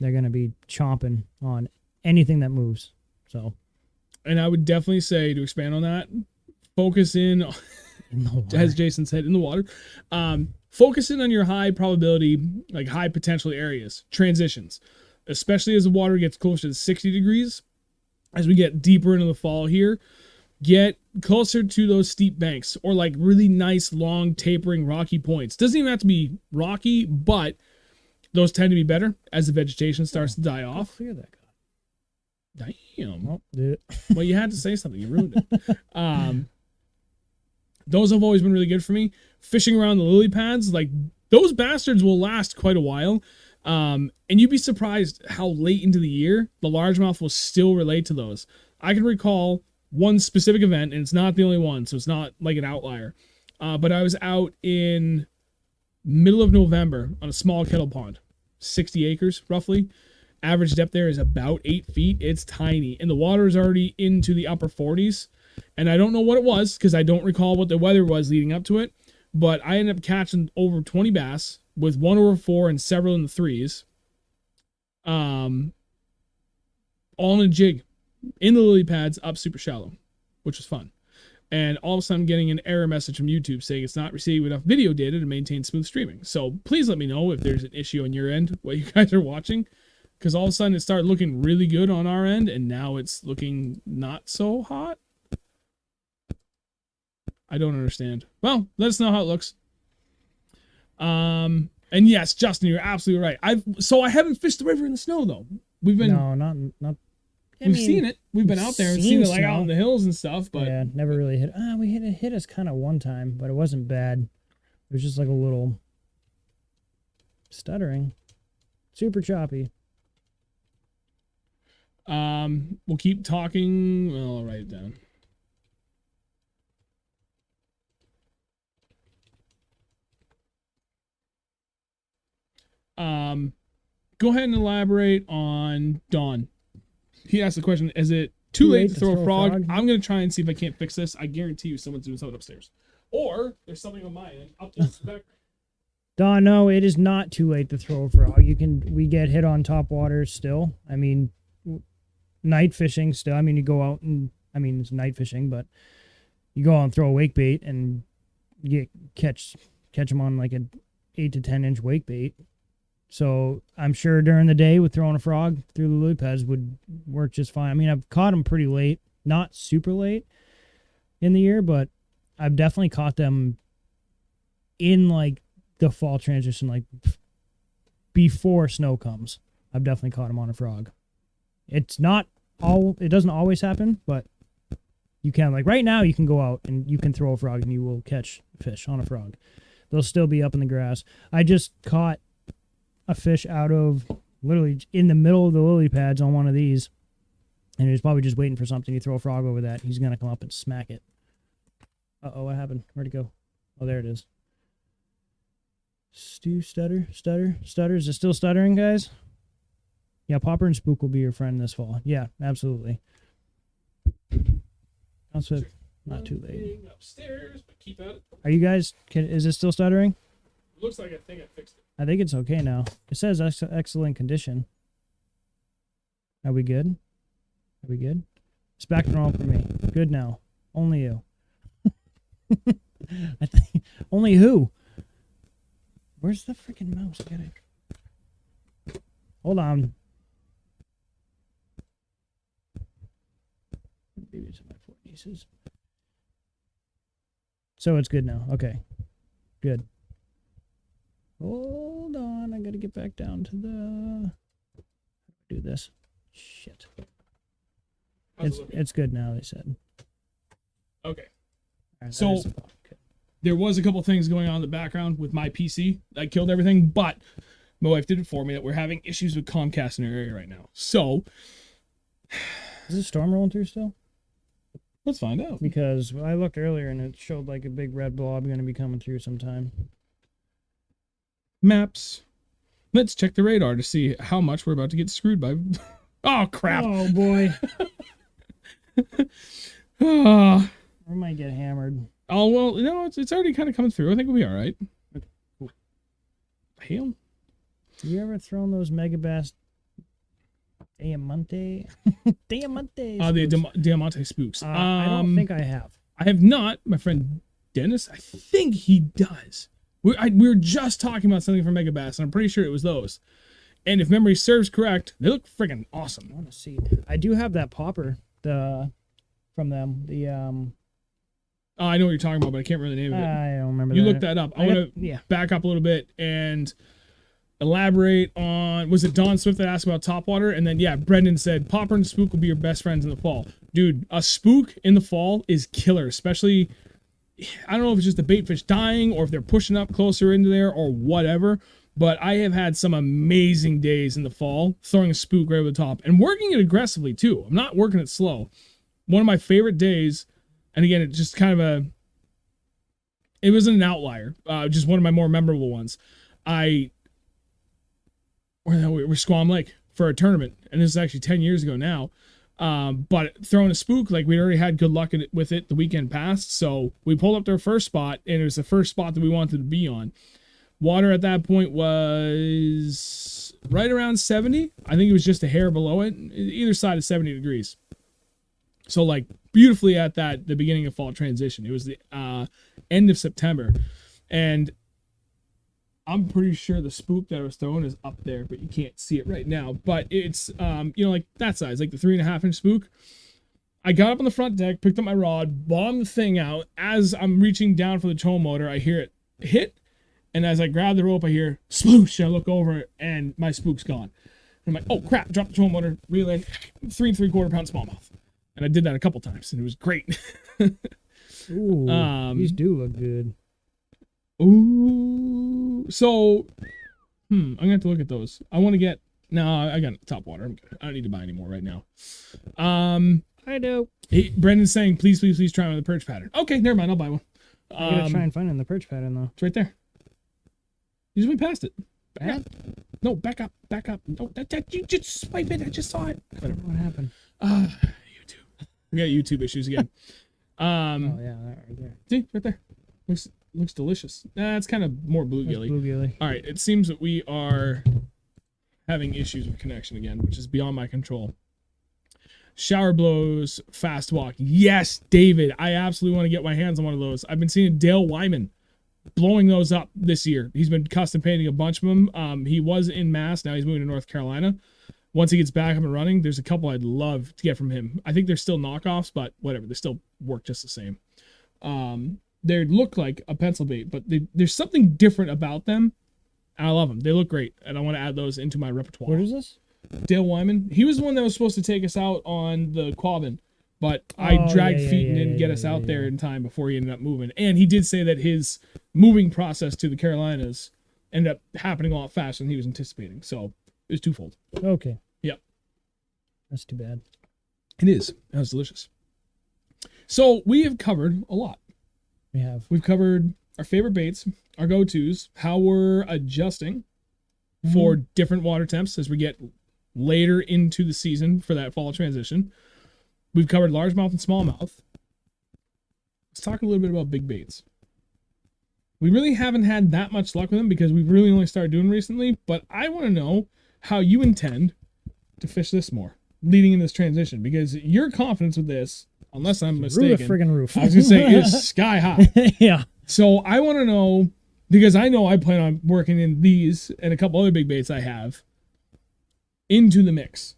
they're going to be chomping on anything that moves. So, And I would definitely say, to expand on that, focus in, in the water. as Jason said, in the water. Focus in on your high probability, like high potential areas, transitions, especially as the water gets closer to 60 degrees. As we get deeper into the fall here, get closer to those steep banks or like really nice, long, tapering, rocky points. Doesn't even have to be rocky, but those tend to be better as the vegetation starts to die off. Clear that guy. Damn. Oh, did it. Well, you had to say something. You ruined it. Those have always been really good for me. Fishing around the lily pads, like those bastards will last quite a while. And you'd be surprised how late into the year the largemouth will still relate to those. I can recall one specific event, and it's not the only one, so it's not like an outlier. But I was out in middle of November on a small kettle pond, 60 acres roughly. Average depth there is about 8 feet. It's tiny, and the water is already into the upper 40s. And I don't know what it was because I don't recall what the weather was leading up to it. But I ended up catching over 20 bass with 1 over 4 and several in the 3s. All in a jig in the lily pads up super shallow, which was fun. and all of a sudden getting an error message from YouTube saying it's not receiving enough video data to maintain smooth streaming. So please let me know if there's an issue on your end, what you guys are watching, because all of a sudden it started looking really good on our end, and now it's looking not so hot. I don't understand. Well, let us know how it looks. And yes, Justin, you're absolutely right. I haven't fished the river in the snow though. We've been not. We've seen it. We've been out there and seen it like out in the hills and stuff, but yeah, never really hit. We hit us kind of one time, but it wasn't bad. It was just like a little stuttering, super choppy. We'll keep talking. Well, I'll write it down. Go ahead and elaborate on Dawn. He asked the question, is it too late to throw a frog? I'm going to try and see if I can't fix this. I guarantee you someone's doing something upstairs. Or there's something on my end. Up to the back. Don, no, it is not too late to throw a frog. We get hit on Topwater still. I mean, night fishing still. I mean, you go out and, it's night fishing, but you go out and throw a wake bait and you catch them on like an 8 to 10 inch wake bait. So I'm sure during the day with throwing a frog through the lily pads would work just fine. I mean, I've caught them pretty late, not super late in the year, but I've definitely caught them in like the fall transition, like before snow comes. I've definitely caught them on a frog. It doesn't always happen, but you can, like right now you can go out and you can throw a frog and you will catch fish on a frog. They'll still be up in the grass. I just caught a fish out of literally in the middle of the lily pads on one of these, and he was probably just waiting for something. You throw a frog over that, he's gonna come up and smack it. What happened? Where'd it go? Oh, there it is. Stutter. Is it still stuttering, guys? Yeah, Popper and Spook will be your friend this fall. Yeah, absolutely. Also, not too late. Upstairs, but keep at it. Are you guys? Is it still stuttering? Looks like I think I fixed it. I think it's okay now. It says excellent condition. Are we good? It's back to normal for me. Good now. Only you. I think only who? Where's the freaking mouse? Get it. Hold on. Maybe it's my 4 nieces. So it's good now. Okay. Good. Hold on, I gotta get back down to the... Do this. Shit. It's good now, they said. Okay. Right, so, there was a couple things going on in the background with my PC. I killed everything, but my wife did inform me that we're having issues with Comcast in our area right now. So... Is this storm rolling through still? Let's find out. Because I looked earlier and it showed like a big red blob going to be coming through sometime. Maps. Let's check the radar to see how much we're about to get screwed by. Oh, crap. Oh, boy. Oh. We might get hammered. Oh, well, no, it's already kind of coming through. I think we'll be all right. Okay, cool. Hail. You ever thrown those Megabass Diamante? Diamante The Diamante spooks. I don't think I have. I have not. My friend Dennis, I think he does. We were just talking about something from Megabass, and I'm pretty sure it was those. And if memory serves correct, they look freaking awesome. I want to see. I do have that popper from them. Oh, I know what you're talking about, but I can't remember the name of it. I don't remember. You look that up. I want to back up a little bit and elaborate on, was it Don Swift that asked about Topwater? And then, yeah, Brendan said, Popper and Spook will be your best friends in the fall. Dude, a spook in the fall is killer, especially, I don't know if it's just the bait fish dying or if they're pushing up closer into there or whatever, but I have had some amazing days in the fall throwing a spook right over the top and working it aggressively too. I'm not working it slow. One of my favorite days, and again, it just kind of it wasn't an outlier, just one of my more memorable ones. We're Squam Lake for a tournament, and this is actually 10 years ago now. But throwing a spook, like we'd already had good luck with it the weekend past, so we pulled up to our first spot, and it was the first spot that we wanted to be on. Water at that point was right around 70. I think it was just a hair below it, either side of 70 degrees. So like beautifully at the beginning of fall transition. It was the end of September, and I'm pretty sure the spook that I was throwing is up there, but you can't see it right now. But it's like that size, like the 3.5-inch spook. I got up on the front deck, picked up my rod, bombed the thing out. As I'm reaching down for the tow motor, I hear it hit, and as I grab the rope, I hear sploosh, and I look over, and my spook's gone. And I'm like, oh crap! Drop the tow motor, reel in, 3 3/4 pound smallmouth, and I did that a couple times, and it was great. Ooh, these do look good. Ooh, so, I'm gonna have to look at those. I want to get. No, I got Topwater. I'm good. I don't need to buy any more right now. I do. Hey, Brendan's saying, please try one of the perch pattern. Okay, never mind. I'll buy one. I gotta try and find it in the perch pattern though. It's right there. You just went past it. Back What? up. No, back up. No, you just swipe it. I just saw it. Whatever. What happened? YouTube. We got YouTube issues again. Oh yeah, that right there. See, right there. Looks delicious. It's kind of more That's bluegilly. bluegilly. All right, it seems that we are having issues with connection again, which is beyond my control. Shower blows, fast walk. Yes, David, I absolutely want to get my hands on one of those. I've been seeing Dale Wyman blowing those up this year. He's been custom painting a bunch of them. He was in Mass. Now he's moving to North Carolina. Once he gets back up and running, there's a couple I'd love to get from him. I think they're still knockoffs, but whatever. They still work just the same. They look like a pencil bait, but there's something different about them. And I love them. They look great, and I want to add those into my repertoire. What is this? Dale Wyman. He was the one that was supposed to take us out on the Quabbin, but I dragged feet and didn't get us out there in time before he ended up moving. And he did say that his moving process to the Carolinas ended up happening a lot faster than he was anticipating. So it was twofold. Okay. Yep. That's too bad. It is. That was delicious. So we have covered a lot. We have. We've covered our favorite baits, our go-tos, how we're adjusting for different water temps as we get later into the season for that fall transition. We've covered largemouth and smallmouth. Let's talk a little bit about big baits. We really haven't had that much luck with them because we've really only started doing them recently, but I want to know how you intend to fish this more leading in this transition, because your confidence with this, unless I'm mistaken, Through the friggin' roof. I was going to say, is sky high. Yeah. So I want to know, because I know I plan on working in these and a couple other big baits I have into the mix.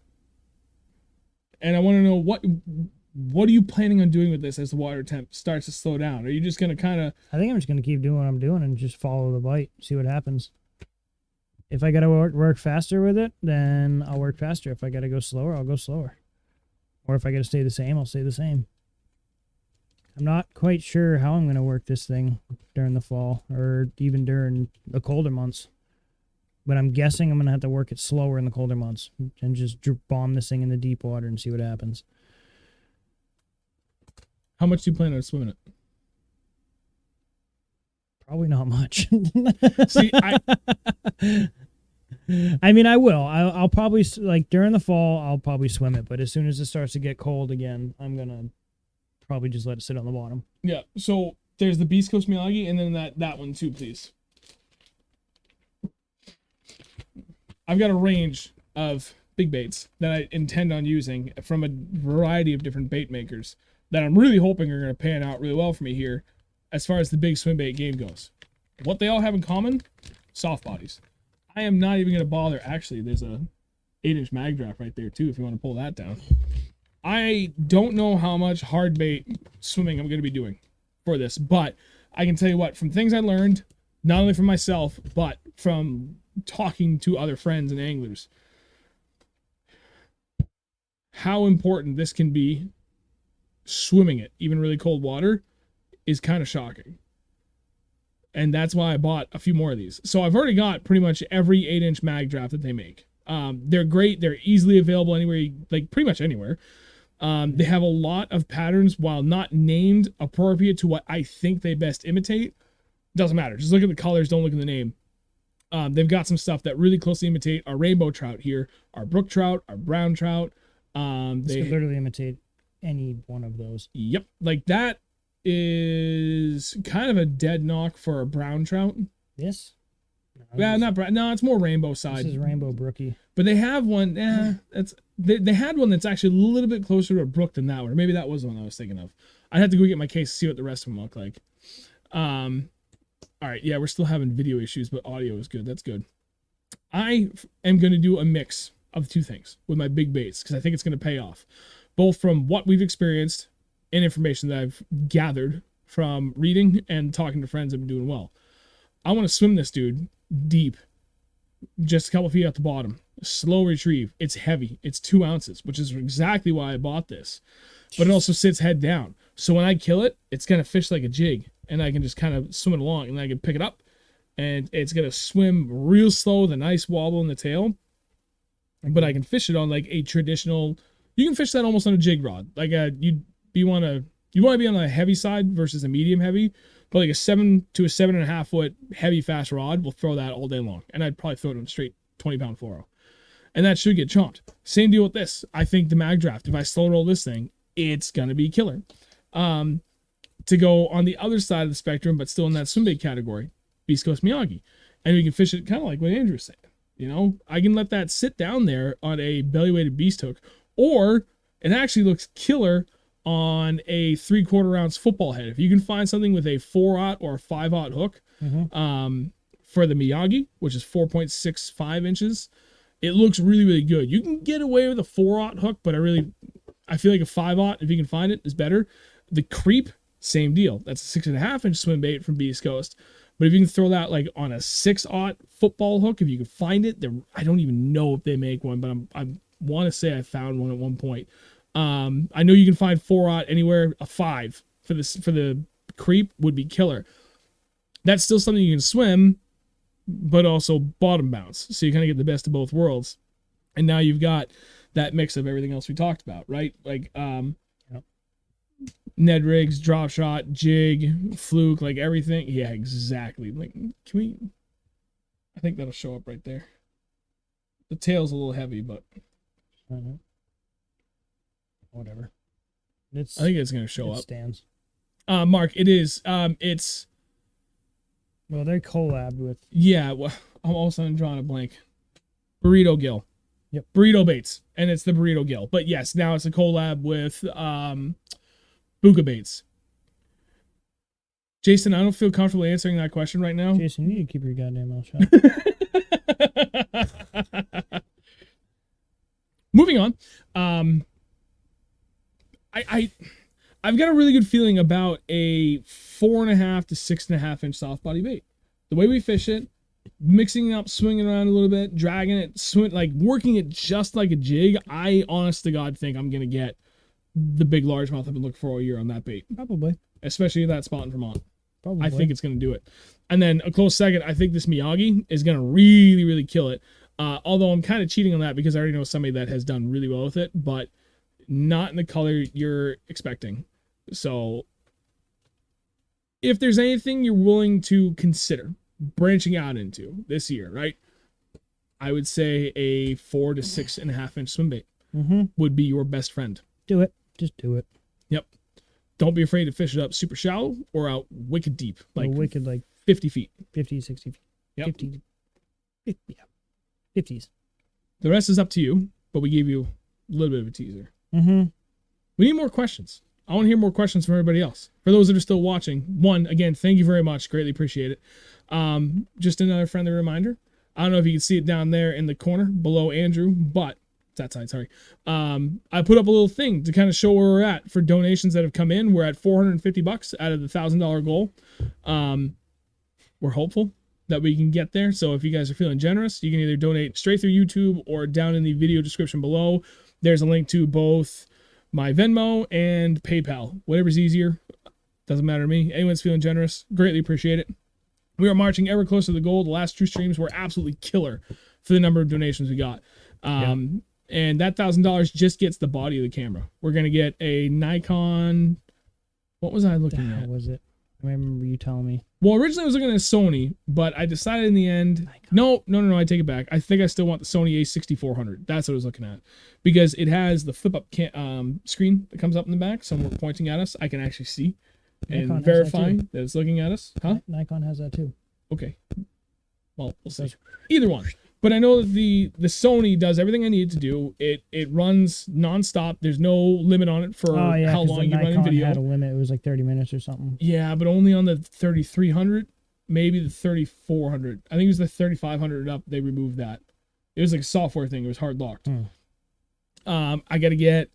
And I want to know what are you planning on doing with this as the water temp starts to slow down? Are you just going to kind of... I think I'm just going to keep doing what I'm doing and just follow the bite, see what happens. If I got to work faster with it, then I'll work faster. If I got to go slower, I'll go slower. Or if I got to stay the same, I'll stay the same. I'm not quite sure how I'm going to work this thing during the fall or even during the colder months. But I'm guessing I'm going to have to work it slower in the colder months and just bomb this thing in the deep water and see what happens. How much do you plan on swimming it? Probably not much. See, I mean, I will. I'll probably, like, during the fall, I'll probably swim it. But as soon as it starts to get cold again, I'm going to probably just let it sit on the bottom. Yeah, so there's the Beast Coast Miyagi, and then that one too, please. I've got a range of big baits that I intend on using from a variety of different bait makers that I'm really hoping are going to pan out really well for me here as far as the big swim bait game goes. What they all have in common? Soft bodies. I am not even going to bother. Actually, there's a 8-inch mag draft right there too if you want to pull that down. I don't know how much hard bait swimming I'm going to be doing for this, but I can tell you what, from things I learned, not only from myself, but from talking to other friends and anglers, how important this can be swimming it, even really cold water, is kind of shocking. And that's why I bought a few more of these. So I've already got pretty much every 8-inch mag draft that they make. They're great. They're easily available anywhere, like pretty much anywhere. They have a lot of patterns, while not named appropriate to what I think they best imitate. Doesn't matter. Just look at the colors. Don't look at the name. They've got some stuff that really closely imitate our rainbow trout here, our brook trout, our brown trout. They could literally imitate any one of those. Yep. Like that is kind of a dead knock for a brown trout. This? Yeah, not brown. No, it's more rainbow side. This is rainbow brookie. But they have one. they had one that's actually a little bit closer to a brook than that one. Or maybe that was the one I was thinking of. I'd have to go get my case to see what the rest of them look like. All right, yeah, we're still having video issues, but audio is good. That's good. I am going to do a mix of two things with my big baits because I think it's going to pay off, both from what we've experienced and information that I've gathered from reading and talking to friends that have been doing well. I want to swim this dude deep, just a couple feet at the bottom. Slow retrieve. It's heavy. It's 2 ounces, which is exactly why I bought this. But it also sits head down. So when I kill it, it's going to fish like a jig. And I can just kind of swim it along. And then I can pick it up. And it's going to swim real slow with a nice wobble in the tail. But I can fish it on like a traditional... You can fish that almost on a jig rod. Like you want to be on a heavy side versus a medium heavy. But like a 7 to a 7.5 foot heavy fast rod will throw that all day long. And I'd probably throw it on a straight 20-pound fluoro. And that should get chomped. Same deal with this. I think the mag draft, if I slow roll this thing, it's going to be killer. To go on the other side of the spectrum, but still in that swimbait category, Beast Coast Miyagi. And we can fish it kind of like what Andrew's saying. You know, I can let that sit down there on a belly-weighted beast hook, or it actually looks killer on a 3/4 ounce football head. If you can find something with a 4/0 or a 5/0 hook, for the Miyagi, which is 4.65 inches, it looks really, really good. You can get away with a 4/0 hook, but I feel like a 5/0, if you can find it, is better. The Creep, same deal. That's a 6.5 inch swim bait from Beast Coast. But if you can throw that like on a 6/0 football hook, if you can find it, I don't even know if they make one, but I want to say I found one at one point. I know you can find 4/0 anywhere. A 5 for the Creep would be killer. That's still something you can swim, but also bottom bounce. So you kind of get the best of both worlds. And now you've got that mix of everything else we talked about, right? Like Ned rigs, drop shot, jig, fluke, like everything. Yeah, exactly. Like, I think that'll show up right there. The tail's a little heavy, but whatever. I think it's going to show up. Stands. Mark, it is. It's. Well, they're collab with. Yeah, well, I'm also drawing a blank. Burrito Gill. Yep. Burrito Baits, and it's the Burrito Gill. But yes, now it's a collab with Buka Baits. Jason, I don't feel comfortable answering that question right now. Jason, you need to keep your goddamn mouth shut. Moving on. I've got a really good feeling about a 4.5 to 6.5 inch soft body bait. The way we fish it, mixing it up, swinging around a little bit, dragging it, like working it just like a jig. I honest to God think I'm gonna get the big largemouth I've been looking for all year on that bait. Probably. Especially that spot in Vermont. Probably. I think it's gonna do it. And then a close second, I think this Miyagi is gonna really, really kill it. Although I'm kind of cheating on that because I already know somebody that has done really well with it, but not in the color you're expecting. So if there's anything you're willing to consider branching out into this year, right? I would say a 4 to 6.5 inch swim bait would be your best friend. Do it. Just do it. Yep. Don't be afraid to fish it up super shallow or out wicked deep. Like wicked, like 50 feet. 50, 60 feet. Yep. 50. Yeah. 50s. The rest is up to you, but we gave you a little bit of a teaser. Mm-hmm. We need more questions. I want to hear more questions from everybody else. For those that are still watching, one, again, thank you very much. Greatly appreciate it. Just another friendly reminder. I don't know if you can see it down there in the corner below Andrew, but it's that side, sorry. I put up a little thing to kind of show where we're at for donations that have come in. We're at $450 out of the $1,000 goal. We're hopeful that we can get there. So if you guys are feeling generous, you can either donate straight through YouTube or down in the video description below. There's a link to both my Venmo and PayPal. Whatever's easier. Doesn't matter to me. Anyone's feeling generous, greatly appreciate it. We are marching ever closer to the goal. The last two streams were absolutely killer for the number of donations we got. And that $1,000 just gets the body of the camera. We're going to get a Nikon. What was I looking at? What was it? I remember you telling me. Well, originally I was looking at a Sony, but I decided in the end, no, I take it back. I think I still want the Sony A6400. That's what I was looking at, because it has the flip up screen that comes up in the back. So when we're pointing at us, I can actually see and verifying that it's looking at us. Huh? Nikon has that too. Okay. Well, we'll see. Either one. But I know that the Sony does everything I need to do. It runs nonstop. There's no limit on it for Oh yeah, how 'cause long the you run in Nikon video. had a limit. It was like 30 minutes or something. Yeah, but only on the 3300, maybe the 3400. I think it was the 3500 up. They removed that. It was like a software thing. It was hard locked. I got to get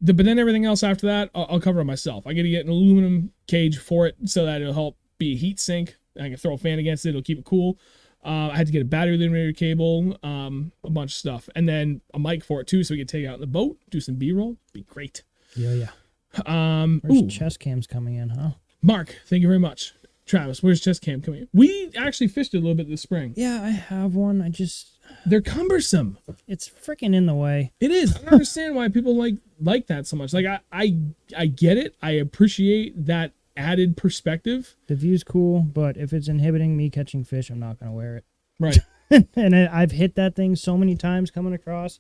but then everything else after that, I'll cover it myself. I got to get an aluminum cage for it so that it'll help be a heat sink. I can throw a fan against it. It'll keep it cool. I had to get a battery eliminator cable, a bunch of stuff, and then a mic for it too, so we could take it out in the boat, do some B-roll. Be great. Yeah. Ooh, Chest cams coming in, huh? Mark, thank you very much. Travis, where's chest cam coming in? We actually fished it a little bit this spring. Yeah, I have one. They're cumbersome. It's freaking in the way. It is. I don't understand why people like that so much. Like I get it. I appreciate that added perspective. The view's cool, but if it's inhibiting me catching fish, I'm not gonna wear it. Right. And I've hit that thing so many times coming across,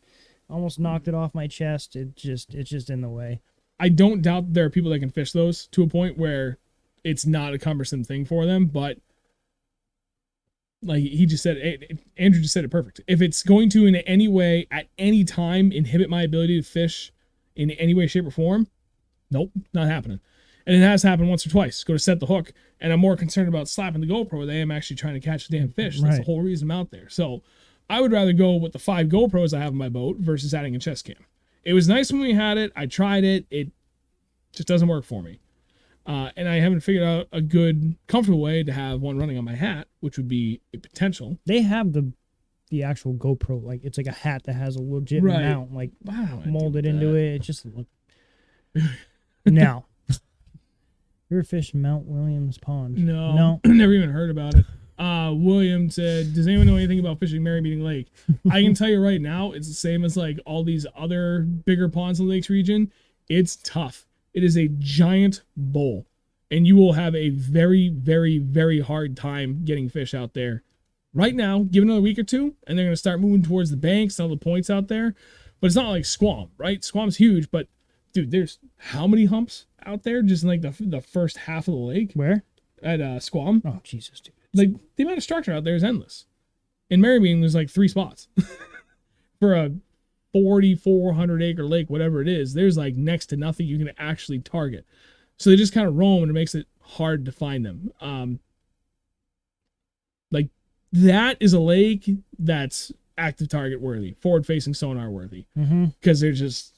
almost knocked it off my chest. It's just in the way. I don't doubt there are people that can fish those to a point where it's not a cumbersome thing for them, but like he just said, Andrew just said it perfect. If it's going to in any way, at any time, inhibit my ability to fish in any way, shape, or form, nope, not happening. And it has happened once or twice. Go to set the hook, and I'm more concerned about slapping the GoPro than I am actually trying to catch the damn fish. That's the whole reason I'm out there. So I would rather go with the 5 GoPros I have on my boat versus adding a chest cam. It was nice when we had it. I tried it. It just doesn't work for me. And I haven't figured out a good, comfortable way to have one running on my hat, which would be a potential. They have the actual GoPro, like it's like a hat that has a legit mount, like molded into it. It just look. Now, you ever fished Mount Williams Pond? No, never even heard about it. William said, "Does anyone know anything about fishing Mary Meeting Lake?" I can tell you right now, it's the same as like all these other bigger ponds in the lakes region. It's tough. It is a giant bowl, and you will have a very, very, very hard time getting fish out there. Right now, give it another week or two, and they're going to start moving towards the banks and all the points out there. But it's not like Squam, right? Squam's huge, but dude, there's how many humps out there just in like the first half of the lake? Where? At Squam. Oh, Jesus, dude. Like, the amount of structure out there is endless. In Marybean, there's like 3 spots. For a 4,400 acre lake, whatever it is, there's like next to nothing you can actually target. So they just kind of roam, and it makes it hard to find them. Like, that is a lake that's active target worthy, forward facing sonar worthy. Because there's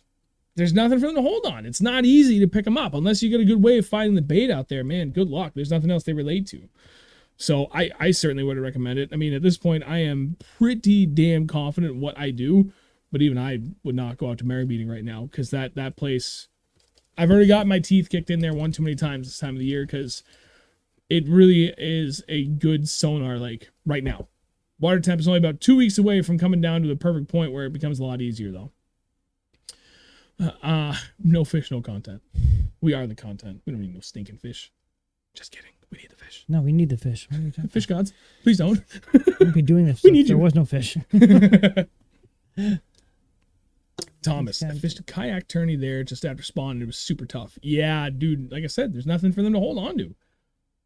nothing for them to hold on. It's not easy to pick them up unless you get a good way of finding the bait out there. Man, good luck. There's nothing else they relate to. So I certainly would recommend it. I mean, at this point, I am pretty damn confident in what I do, but even I would not go out to Mary Meeting right now, because that place, I've already got my teeth kicked in there one too many times this time of the year, because it really is a good sonar lake right now. Water temp is only about 2 weeks away from coming down to the perfect point where it becomes a lot easier, though. No fish, no content. We are the content. We don't need no stinking fish. Just kidding. We need the fish. No, we need the fish. Fish gods, please don't. We'd be doing this. We need there you. was no fish. Thomas, I fished a kayak tourney there just after spawning. It was super tough. Yeah, dude, like I said, there's nothing for them to hold on to.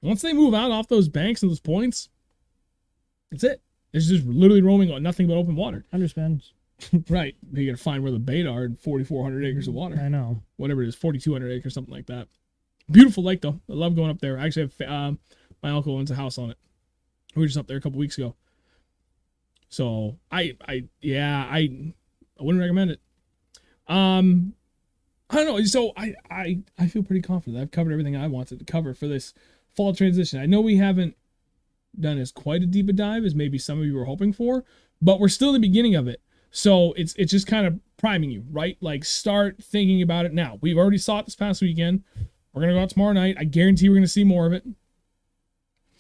Once they move out off those banks and those points, that's it. It's just literally roaming on nothing but open water. Understands. Right. You gotta find where the bait are in 4,400 acres of water. I know. Whatever it is, 4,200 acres, something like that. Beautiful lake, though. I love going up there. I actually have my uncle owns a house on it. We were just up there a couple weeks ago. So I wouldn't recommend it. I don't know. So I feel pretty confident. I've covered everything I wanted to cover for this fall transition. I know we haven't done as quite a deep a dive as maybe some of you were hoping for, but we're still in the beginning of it. So it's just kind of priming you, right? Like, start thinking about it now. We've already saw it this past weekend. We're going to go out tomorrow night. I guarantee we're going to see more of it.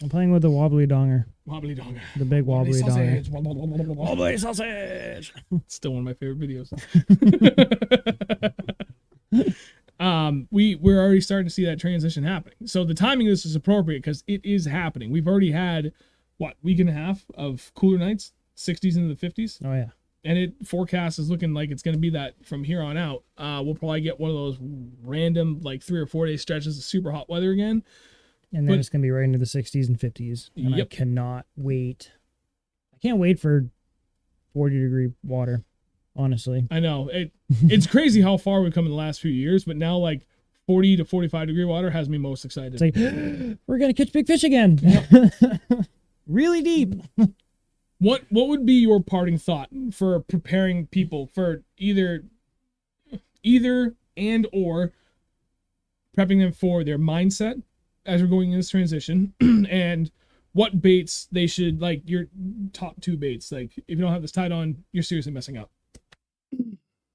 I'm playing with the wobbly donger. Wobbly donger. The big wobbly donger. Sausage. Wobbly sausage. Still one of my favorite videos. We're already starting to see that transition happening. So the timing of this is appropriate because it is happening. We've already had, week and a half of cooler nights, 60s into the 50s. Oh, yeah. And it forecast is looking like it's going to be that from here on out. We'll probably get one of those random, like 3 or 4 day stretches of super hot weather again. And then it's going to be right into the 60s and 50s. And I cannot wait. I can't wait for 40-degree water, honestly. I know it's crazy how far we've come in the last few years, but now like 40 to 45-degree water has me most excited. It's like, we're going to catch big fish again. Really deep. What would be your parting thought for preparing people for either and or prepping them for their mindset as we're going in this transition, and what baits they should, like your top 2 baits? Like if you don't have this tied on, you're seriously messing up.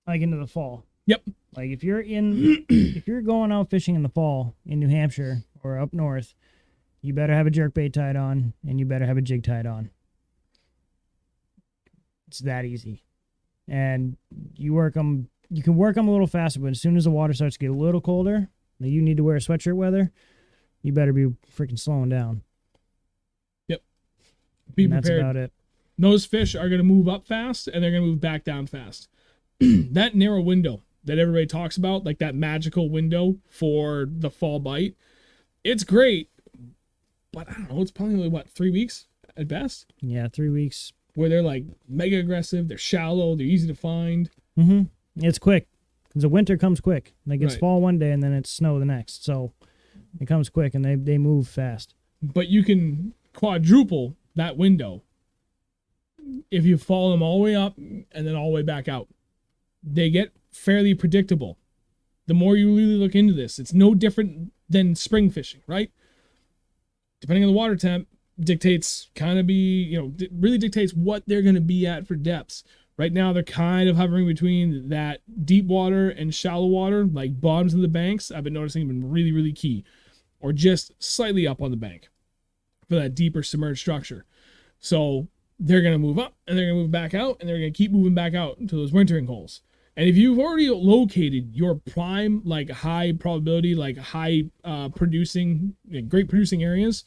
Like into the fall. Yep. Like if you're going out fishing in the fall in New Hampshire or up north, you better have a jerkbait tied on and you better have a jig tied on. It's that easy. And you can work them a little faster, but as soon as the water starts to get a little colder, that you need to wear a sweatshirt weather, you better be freaking slowing down. Yep. Be prepared. That's about it. Those fish are going to move up fast and they're going to move back down fast. That narrow window that everybody talks about, like that magical window for the fall bite, it's great, but I don't know, it's probably only, what, 3 weeks at best? Yeah, 3 weeks. Where they're like mega aggressive, they're shallow, they're easy to find. Mm-hmm. It's quick. Because the winter comes quick. Like it's Right. fall one day and then it's snow the next. So it comes quick and they move fast. But you can quadruple that window if you follow them all the way up and then all the way back out. They get fairly predictable. The more you really look into this, it's no different than spring fishing, right? Depending on the water temp, dictates really dictates what they're going to be at for depths. Right now, they're kind of hovering between that deep water and shallow water, like bottoms of the banks. I've been noticing have been really, really key, or just slightly up on the bank for that deeper submerged structure. So they're going to move up and they're going to move back out and they're going to keep moving back out into those wintering holes. And if you've already located your prime, like high probability, like high producing, great producing areas,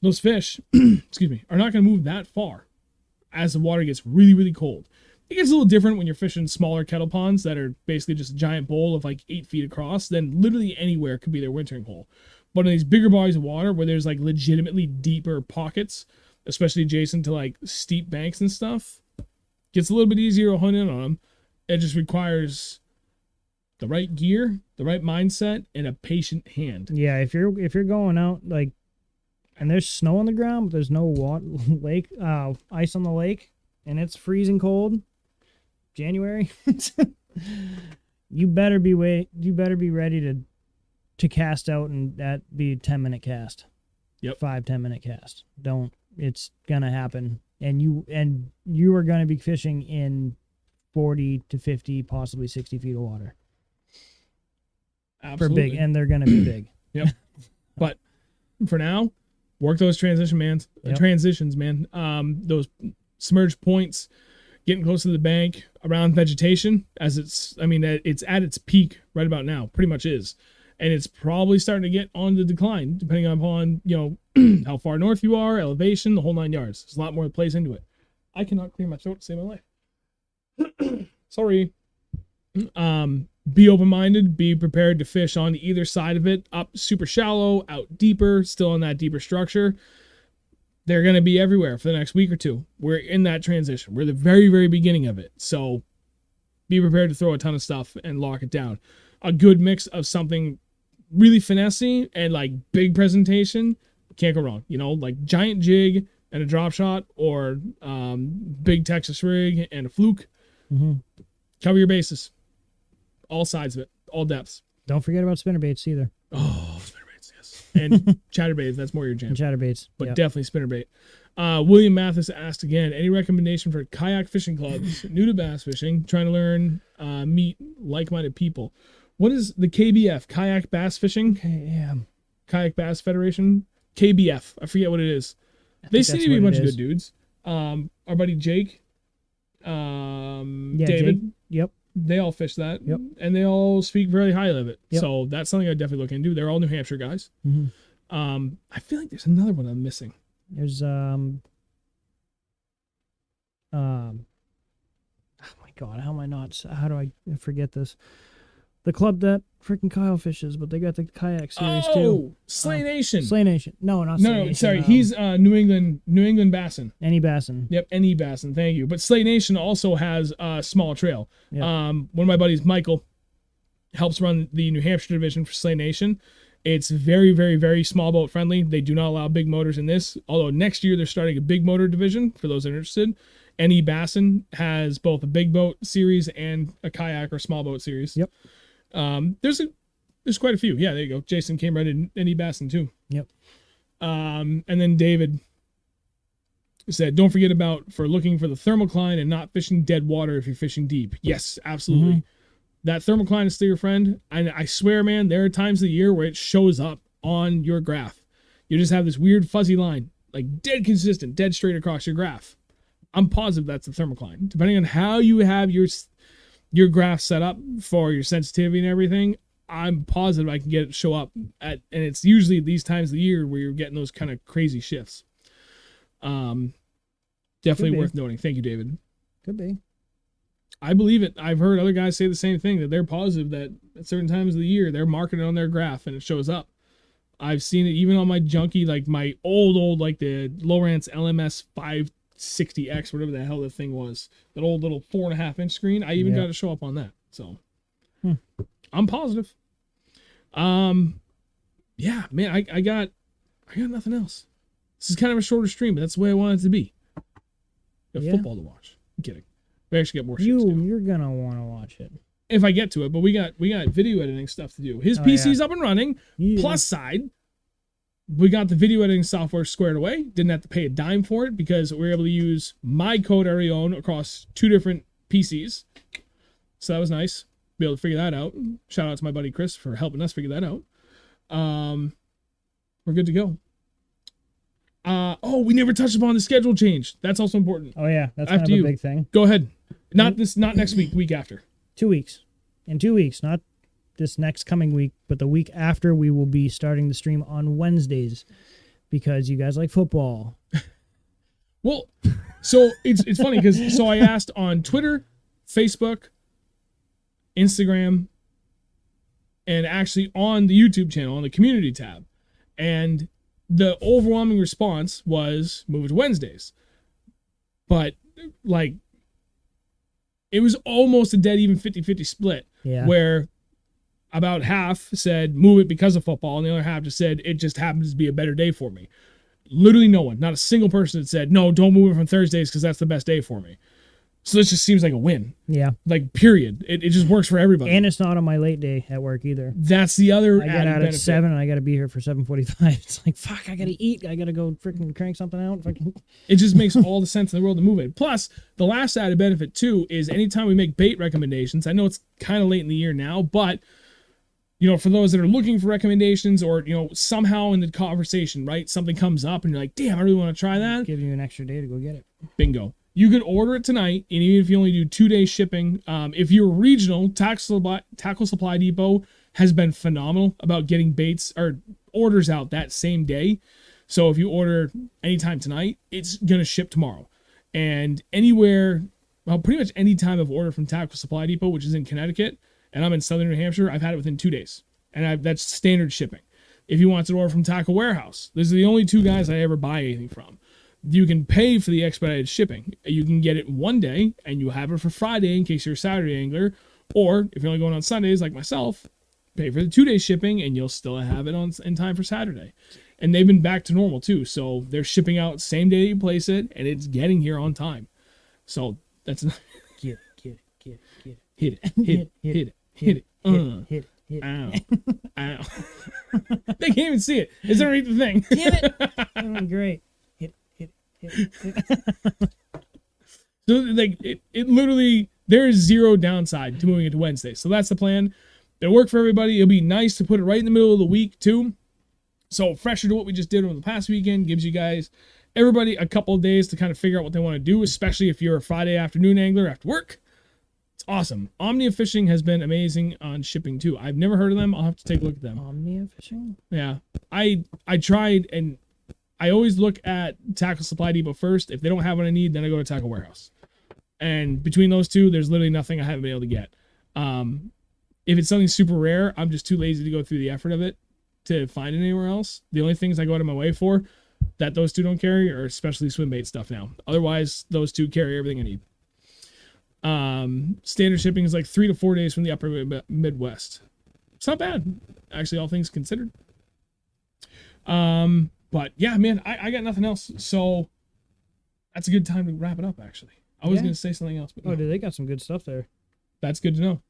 those fish, excuse me, are not going to move that far as the water gets really, really cold. It gets a little different when you're fishing smaller kettle ponds that are basically just a giant bowl of like 8 feet across. Then literally anywhere could be their wintering hole. But in these bigger bodies of water where there's like legitimately deeper pockets, especially adjacent to like steep banks and stuff, gets a little bit easier to hunt in on them. It just requires the right gear, the right mindset, and a patient hand. Yeah, if you're going out like, and there's snow on the ground, but there's no ice on the lake, and it's freezing cold, January, you better be ready to cast out, and that be a 10-minute cast. Yep. 5-10 minute cast. It's gonna happen, and you are gonna be fishing in 40 to 50, possibly 60 feet of water. Absolutely. For big, and they're gonna be big. Yep. But for now, work those transitions, man. Those submerged points, getting close to the bank, around vegetation, as it's at its peak right about now, pretty much is. And it's probably starting to get on the decline, depending upon, how far north you are, elevation, the whole 9 yards. There's a lot more that plays into it. I cannot clear my throat to save my life. Sorry. Be open-minded, be prepared to fish on either side of it, up super shallow, out deeper, still in that deeper structure. They're going to be everywhere for the next week or two. We're in that transition. We're the very, very beginning of it. So be prepared to throw a ton of stuff and lock it down. A good mix of something really finessey and like big presentation, can't go wrong. Like giant jig and a drop shot, or big Texas rig and a fluke. Mm-hmm. Cover your bases. All sides of it, all depths. Don't forget about spinnerbaits either. Oh, spinnerbaits, yes. And chatterbaits, that's more your jam. And chatterbaits. But yep. definitely spinnerbait. William Mathis asked again, any recommendation for kayak fishing clubs, new to bass fishing, trying to learn, meet like-minded people? What is the KBF, Kayak Bass Fishing? Kayak Bass Federation? KBF, I forget what it is. They seem to be a bunch of good dudes. Our buddy Jake, David. Jake. Yep. They all fish that. Yep. And they all speak very highly of it. Yep. So that's something I'd definitely look into. They're all New Hampshire guys. Mm-hmm. I feel like there's another one I'm missing. There's oh my god, how do I forget this? The club that freaking Kyle fishes, but they got the kayak series too. Oh, Slay Nation. Slay Nation. No, not Slay No, Nation. sorry. He's New England Bassin. Any Bassin. Yep, any Bassin. Thank you. But Slay Nation also has a small trail. Yep. One of my buddies, Michael, helps run the New Hampshire division for Slay Nation. It's very, very, very small boat friendly. They do not allow big motors in this. Although next year they're starting a big motor division for those interested. Any Bassin has both a big boat series and a kayak or small boat series. Yep. There's quite a few. Yeah, there you go. Jason came right in Any Bassin too. Yep. And then David said, don't forget about for looking for the thermocline and not fishing dead water if you're fishing deep. Yes, absolutely. Mhm. That thermocline is still your friend. And I swear, man, there are times of the year where it shows up on your graph. You just have this weird fuzzy line, like dead consistent, dead straight across your graph. I'm positive that's the thermocline. Depending on how you have your graph set up for your sensitivity and everything, I'm positive I can get it to show up and it's usually these times of the year where you're getting those kind of crazy shifts. Definitely worth noting. Thank you, David. Could be. I believe it. I've heard other guys say the same thing, that they're positive that at certain times of the year they're marking it on their graph and it shows up. I've seen it even on my junkie, like my old, like the Lowrance LMS 560X, whatever the hell the thing was. That old little 4.5-inch screen. I even got to show up on that. So I'm positive. Yeah, man, I got nothing else. This is kind of a shorter stream, but that's the way I want it to be. Got football to watch. I'm kidding. We actually got more shit to do. You're gonna want to watch it if I get to it, but we got video editing stuff to do. His PC's up and running. Yeah. Plus side, we got the video editing software squared away. Didn't have to pay a dime for it because we were able to use my code I already own across 2 different PCs. So that was nice. Be able to figure that out. Shout out to my buddy Chris for helping us figure that out. We're good to go. We never touched upon the schedule change. That's also important. Oh yeah, that's After kind of you. a big thing. Go ahead. Not next week, week after. 2 weeks. In 2 weeks, not this next coming week, but the week after, we will be starting the stream on Wednesdays because you guys like football. Well, so it's funny because I asked on Twitter, Facebook, Instagram, and actually on the YouTube channel on the community tab, and the overwhelming response was move it to Wednesdays. But like it was almost a dead even 50-50 split. Yeah. Where about half said move it because of football, and the other half just said it just happens to be a better day for me. Literally no one, not a single person that said, no, don't move it from Thursdays because that's the best day for me. So this just seems like a win. Yeah. Like, period. It just works for everybody. And it's not on my late day at work either. That's the other I get out at 7 and I got to be here for 7:45. It's like, fuck, I got to eat. I got to go freaking crank something out. It just makes all the sense in the world to move it. Plus, the last added benefit, too, is anytime we make bait recommendations, I know it's kind of late in the year now, but, you know, for those that are looking for recommendations or, you know, somehow in the conversation, right, something comes up and you're like, damn, I really want to try that. Give you an extra day to go get it. Bingo. You could order it tonight, and even if you only do 2-day shipping, if you're regional, Tackle Supply Depot has been phenomenal about getting baits or orders out that same day. So if you order anytime tonight, it's going to ship tomorrow. And anywhere, well, pretty much any time I've ordered from Tackle Supply Depot, which is in Connecticut, and I'm in southern New Hampshire, I've had it within 2 days. And that's standard shipping. If you want to order from Tackle Warehouse, those are the only 2 guys I ever buy anything from. You can pay for the expedited shipping. You can get it one day, and you have it for Friday in case you're a Saturday angler. Or if you're only going on Sundays like myself, pay for the 2-day shipping, and you'll still have it in time for Saturday. And they've been back to normal too, so they're shipping out same day you place it, and it's getting here on time. So that's Get it. hit it. Ow. Ow. They can't even see it. It's underneath the thing. Damn it. Oh, great. So like it literally, there is zero downside to moving it to Wednesday. So that's the plan. It'll work for everybody. It'll be nice to put it right in the middle of the week too. So fresher to what we just did over the past weekend, gives you guys, everybody, a couple of days to kind of figure out what they want to do, especially if you're a Friday afternoon angler after work. It's awesome. Omnia Fishing has been amazing on shipping too. I've never heard of them. I'll have to take a look at them. Omnia Fishing? Yeah. I tried, and I always look at Tackle Supply Depot first. If they don't have what I need, then I go to Tackle Warehouse. And between those two, there's literally nothing I haven't been able to get. If it's something super rare, I'm just too lazy to go through the effort of it to find it anywhere else. The only things I go out of my way for that those two don't carry are especially swim bait stuff now. Otherwise, those two carry everything I need. Standard shipping is like 3 to 4 days from the upper Midwest. It's not bad, actually, all things considered. But yeah, man, I got nothing else. So that's a good time to wrap it up, actually. I was going to say something else. But Oh, dude, they got some good stuff there. That's good to know.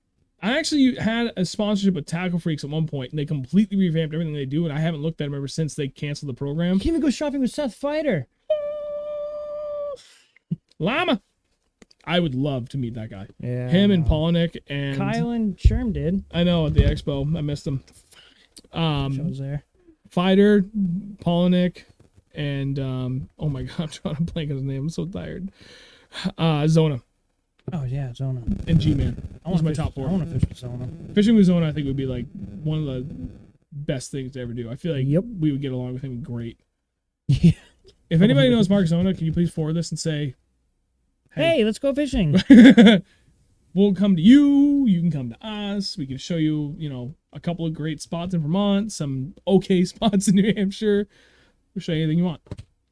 I actually had a sponsorship with Tackle Freaks at one point, and they completely revamped everything they do, and I haven't looked at them ever since they canceled the program. You can't even go shopping with Seth Fighter. Llama. I would love to meet that guy. Yeah. Him and Polinick and Kyle and Sherm did. I know at the expo. I missed them. Shows there. Fighter, Polinick, and oh my god, I'm trying to blank on his name. I'm so tired. Zona Oh yeah, Zona. and G-Man. I Those want are my fish, top 4. I want to fish with Zona. Fishing with Zona, I think, would be like one of the best things to ever do. I feel like Yep. we would get along with him great. Yeah. If anybody knows Mark Zona, can you please forward this and say, Hey, let's go fishing. we'll come to you, you can come to us, we can show you, you know, a couple of great spots in Vermont, some okay spots in New Hampshire. We'll show you anything you want.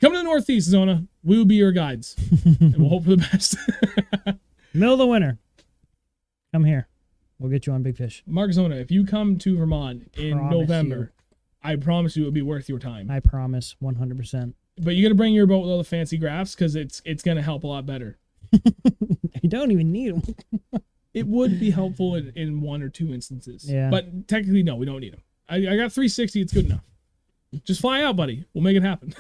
Come to the Northeast, Zona. We will be your guides. And we'll hope for the best. Middle of the winter. Come here. We'll get you on big fish. Mark Zona, if you come to Vermont in Promise November, I promise you it'll be worth your time. I promise, 100%. But you got to bring your boat with all the fancy graphs because it's going to help a lot better. You don't even need them. It would be helpful in 1 or 2 instances. Yeah. But technically, no, we don't need them. I got 360. It's good enough. Just fly out, buddy. We'll make it happen.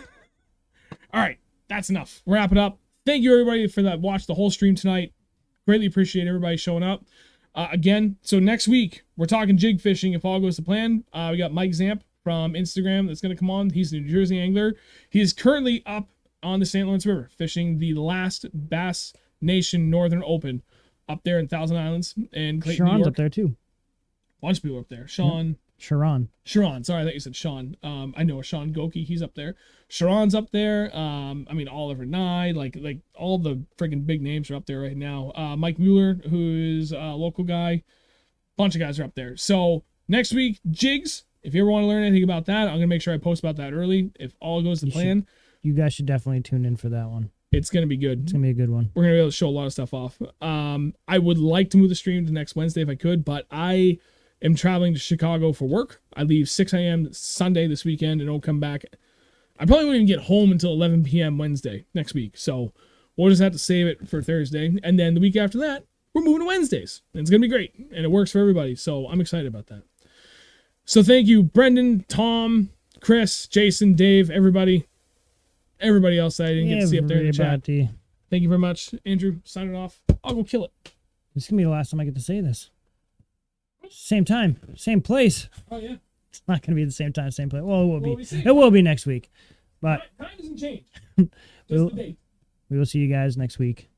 All right. That's enough. Wrap it up. Thank you, everybody, for that. Watch the whole stream tonight. Greatly appreciate everybody showing up. Again, so next week, we're talking jig fishing if all goes to plan. We got Mike Zamp from Instagram that's going to come on. He's a New Jersey angler. He is currently up on the St. Lawrence River fishing the last Bass Nation Northern Open up there in Thousand Islands and Clayton, New Sharon's York. up there too. Bunch of people up there. Sean. Sharon. Sharon. Sorry, I thought you said Sean. I know Sean Goki. He's up there. Sharon's up there. I mean, Oliver Nye. Like all the freaking big names are up there right now. Mike Mueller, who's a local guy. Bunch of guys are up there. So next week, jigs. If you ever want to learn anything about that, I'm going to make sure I post about that early. If all goes to plan. You guys should definitely tune in for that one. It's going to be good. It's going to be a good one. We're going to be able to show a lot of stuff off. I would like to move the stream to next Wednesday if I could, but I am traveling to Chicago for work. I leave 6 a.m. Sunday this weekend and I'll come back. I probably won't even get home until 11 p.m. Wednesday next week. So we'll just have to save it for Thursday. And then the week after that, we're moving to Wednesdays. And it's going to be great. And it works for everybody. So I'm excited about that. So thank you, Brendan, Tom, Chris, Jason, Dave, everybody else that I didn't get to see up there in the chat. Thank you very much. Andrew, sign it off. I'll go kill it. This is going to be the last time I get to say this. Same time, same place. Oh, yeah. It's not going to be the same time, same place. Well, it will Well, be. we It will be next week. But Time doesn't change. we'll- Just the date. we will see you guys next week.